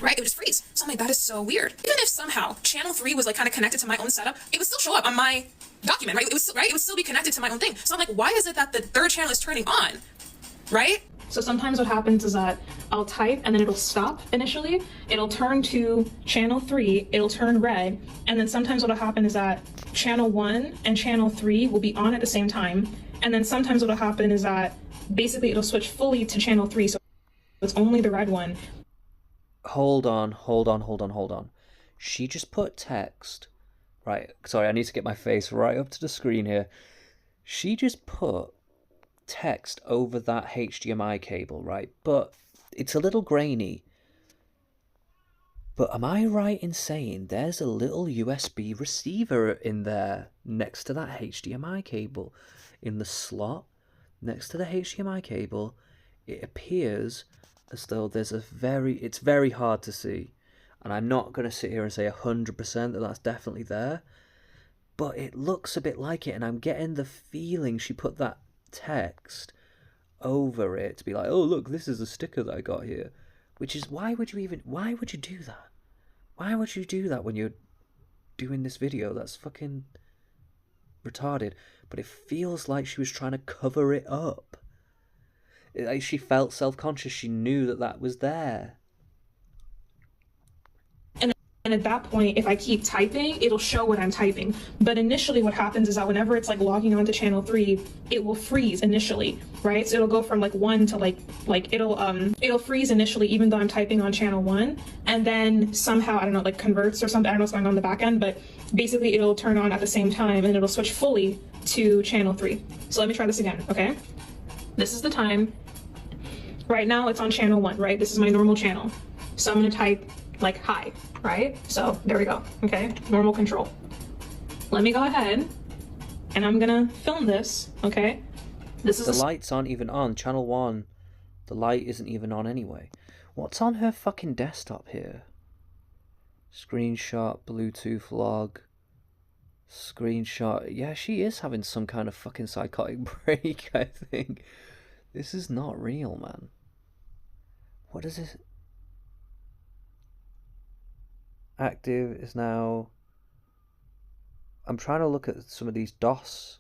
right? It would just freeze. So I'm like, that is so weird. Even if somehow channel 3 was like kind of connected to my own setup, it would still show up on my document, right? It would still be connected to my own thing. So I'm like, why is it that the 3rd channel is turning on, right? So sometimes what happens is that I'll type and then it'll stop initially. It'll turn to channel 3, it'll turn red, and then sometimes what'll happen is that channel 1 and channel 3 will be on at the same time. And then sometimes what'll happen is that basically it'll switch fully to channel 3, so it's only the red one. Hold on. She just put text, right? Sorry, I need to get my face right up to the screen here. She just put text over that HDMI cable, right? But it's a little grainy. But am I right in saying there's a little USB receiver in there next to that HDMI cable? In the slot next to the HDMI cable, it appears as though there's it's very hard to see. And I'm not going to sit here and say 100% that that's definitely there. But it looks a bit like it, and I'm getting the feeling she put that text over it to be like, oh look, this is a sticker that I got here. Which is, why would you do that? Why would you do that when you're doing this video? That's fucking retarded. But it feels like she was trying to cover it up. Like she felt self-conscious. She knew that was there. And at that point, if I keep typing, it'll show what I'm typing. But initially what happens is that whenever it's like logging onto channel 3, it will freeze initially, right? So it'll go from like 1 to like it'll freeze initially even though I'm typing on channel 1, and then somehow, I don't know, like converts or something. I don't know what's going on in the back end, but basically it'll turn on at the same time and it'll switch fully to channel 3. So let me try this again, okay? This is the time. Right now it's on channel 1, right? This is my normal channel. So I'm going to type like hi, right? So there we go, okay? Normal control. Let me go ahead and I'm gonna film this, okay? This is the lights aren't even on. Channel 1, the light isn't even on anyway. What's on her fucking desktop here? Screenshot, Bluetooth log, screenshot. Yeah, she is having some kind of fucking psychotic break, I think. This is not real, man. What is this? Active is now... I'm trying to look at some of these DOS.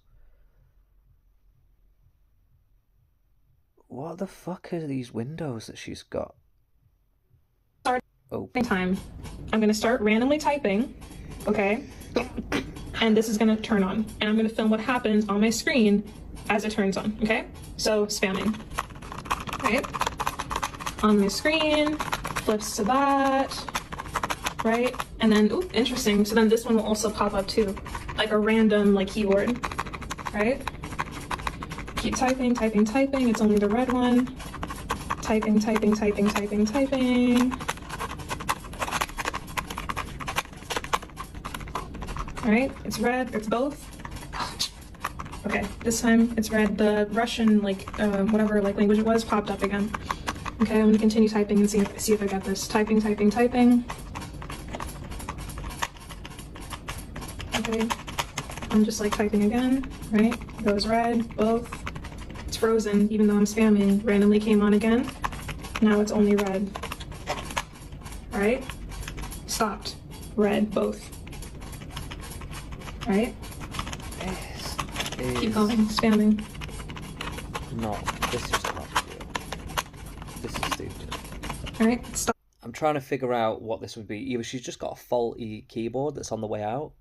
What the fuck are these windows that she's got? Open time. I'm going to start randomly typing, okay? And this is going to turn on. And I'm going to film what happens on my screen as it turns on, okay? So, spamming. Right? On my screen, flips to that. Right? And then, ooh, interesting. So then this one will also pop up too. Like a random, like, keyword. Right? Keep typing, typing, typing. It's only the red one. Typing, typing, typing, typing, typing. Right? It's red. It's both. Okay, this time it's red. The Russian, like, whatever, like, language it was, popped up again. Okay, I'm gonna continue typing and see if I got this. Typing, typing, typing. Okay, I'm just like typing again, right? Goes red, both. It's frozen, even though I'm spamming. Randomly came on again. Now it's only red. All right? Stopped. Red, both. All right? Keep going, spamming. No, this is not real. This is stupid. All right, stop. I'm trying to figure out what this would be. Either she's just got a faulty keyboard that's on the way out,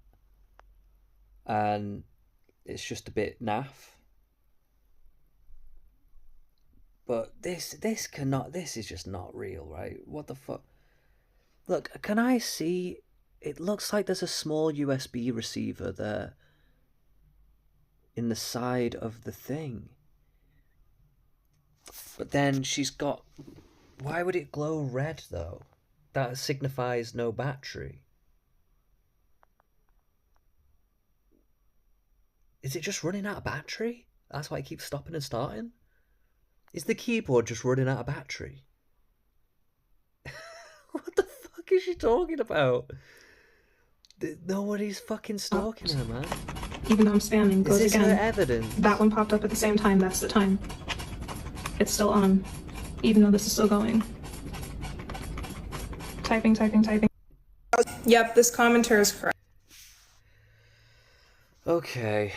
and it's just a bit naff. But this is just not real, right? What the fuck? Look, can I see? It looks like there's a small USB receiver there in the side of the thing. But then she's got... Why would it glow red, though? That signifies no battery. Is it just running out of battery? That's why it keeps stopping and starting? Is the keyboard just running out of battery? What the fuck is she talking about? Nobody's fucking stalking her, man. Even though I'm spamming, goes Is this again. her evidence? That one popped up at the same time. That's the time. It's still on, even though this is still going. Typing. Yep, this commenter is correct. Okay.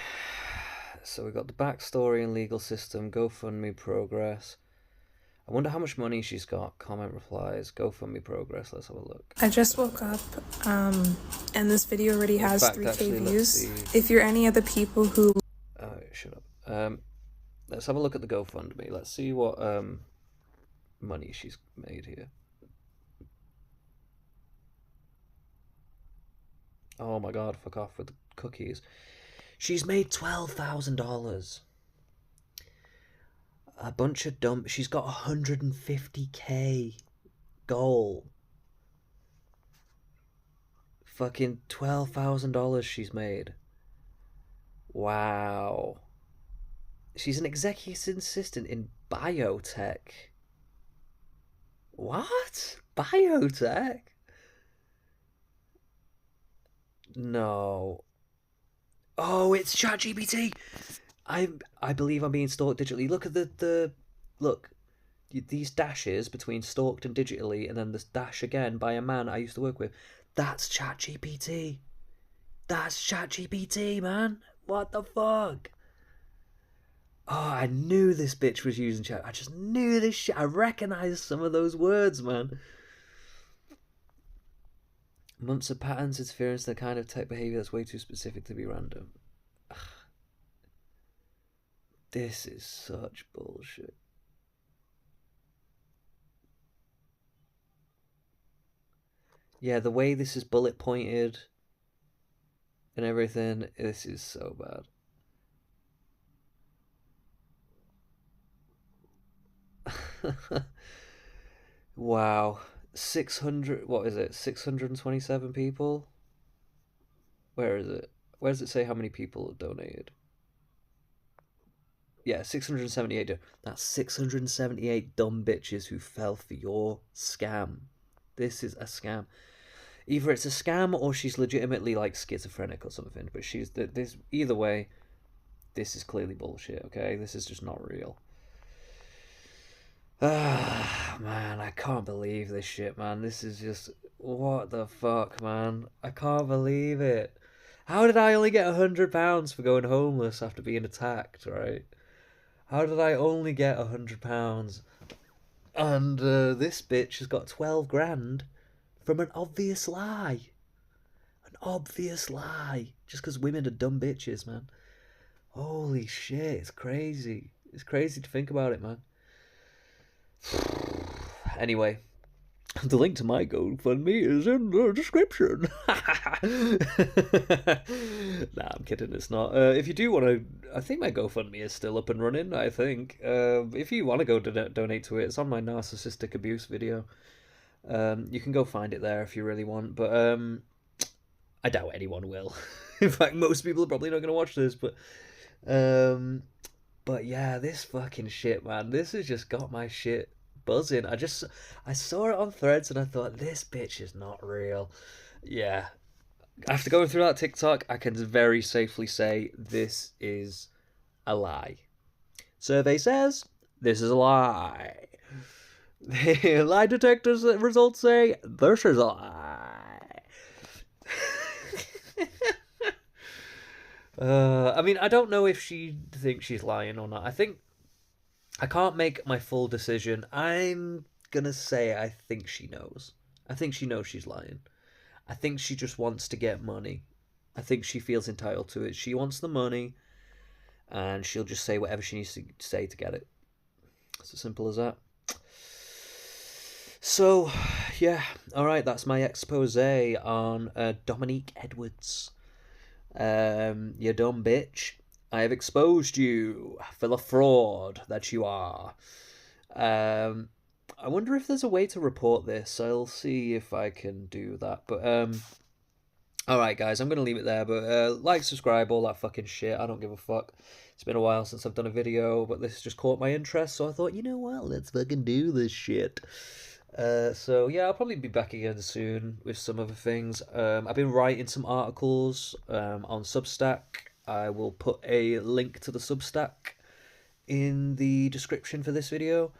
So we got the backstory and legal system, GoFundMe progress. I wonder how much money she's got. Comment replies, GoFundMe progress. Let's have a look. I just woke up, and this video already has fact, 3K actually, let's views. see. If you're any of the people who... Shut up. Let's have a look at the GoFundMe. Let's see what money she's made here. Oh my god, fuck off with the cookies. She's made $12,000. A bunch of dumb... She's got 150k goal. Fucking $12,000 she's made. Wow. She's an executive assistant in biotech. What? Biotech? No. Oh, it's ChatGPT. I believe I'm being stalked digitally. Look at the look. These dashes between stalked and digitally, and then this dash again by a man I used to work with. That's ChatGPT. That's ChatGPT, man. What the fuck? Oh, I knew this bitch was using chat. I just knew this shit. I recognized some of those words, man. Months of patterns, interference, the kind of tech behavior that's way too specific to be random. Ugh. This is such bullshit. Yeah, the way this is bullet pointed and everything, this is so bad. Wow. 600, what is it? 627 people? Where is it? Where does it say how many people have donated? Yeah, 678. That's 678 dumb bitches who fell for your scam. This is a scam. Either it's a scam or she's legitimately like schizophrenic or something. But she's this either way. This is clearly bullshit. Okay, this is just not real. Ah, man, I can't believe this shit, man. This is just what the fuck, man. I can't believe it. How did I only get £100 for going homeless after being attacked? Right? How did I only get £100? And this bitch has got 12 grand from an obvious lie. An obvious lie. Just because women are dumb bitches, man. Holy shit, it's crazy. It's crazy to think about it, man. Anyway, the link to my GoFundMe is in the description. Nah, I'm kidding, it's not. If you do want to, I think my GoFundMe is still up and running, I think. If you want to go donate to it, it's on my narcissistic abuse video. You can go find it there if you really want, but I doubt anyone will. In fact, most people are probably not going to watch this, but yeah, this fucking shit, man. This has just got my shit buzzing. I saw it on Threads and I thought, this bitch is not real. Yeah. After going through that TikTok, I can very safely say this is a lie. Survey says this is a lie. The lie detector's results say this is a lie. I mean, I don't know if she thinks she's lying or not. I can't make my full decision. I'm gonna say I think she knows. I think she knows she's lying. I think she just wants to get money. I think she feels entitled to it. She wants the money, and she'll just say whatever she needs to say to get it. It's as simple as that. So, yeah, alright, that's my expose on Dominique Edwards. You dumb bitch. I have exposed you for the fraud that you are. I wonder if there's a way to report this. I'll see if I can do that. But, alright, guys, I'm going to leave it there. But, like, subscribe, all that fucking shit. I don't give a fuck. It's been a while since I've done a video, but this just caught my interest. So I thought, you know what? Let's fucking do this shit. So yeah, I'll probably be back again soon with some other things. I've been writing some articles on Substack. I will put a link to the Substack in the description for this video,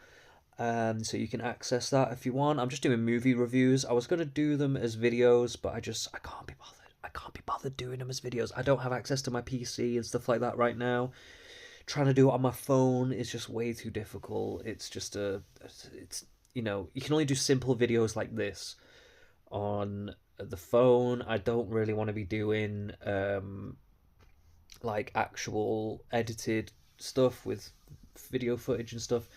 so you can access that if you want. I'm just doing movie reviews. I was gonna do them as videos, but I can't be bothered. I can't be bothered doing them as videos. I don't have access to my PC and stuff like that right now. Trying to do it on my phone is just way too difficult. It's just you know, you can only do simple videos like this on the phone. I don't really want to be doing like actual edited stuff with video footage and stuff.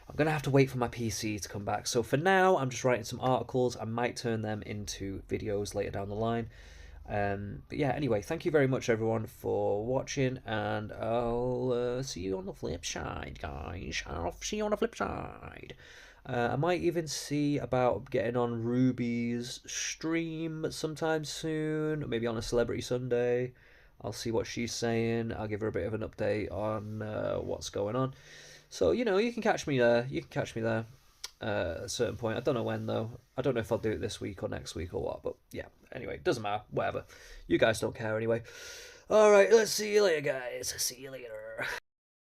I'm gonna have to wait for my PC to come back. So for now, I'm just writing some articles. I might turn them into videos later down the line. But yeah, anyway, thank you very much everyone for watching, and I'll see you on the flip side, guys. I'll see you on the flip side. I might even see about getting on Ruby's stream sometime soon, maybe on a Celebrity Sunday. I'll see what she's saying. I'll give her a bit of an update on what's going on. So, you know, you can catch me there. You can catch me there at a certain point. I don't know when, though. I don't know if I'll do it this week or next week or what, but yeah. Anyway, doesn't matter. Whatever. You guys don't care anyway. Alright, let's see you later, guys. See you later.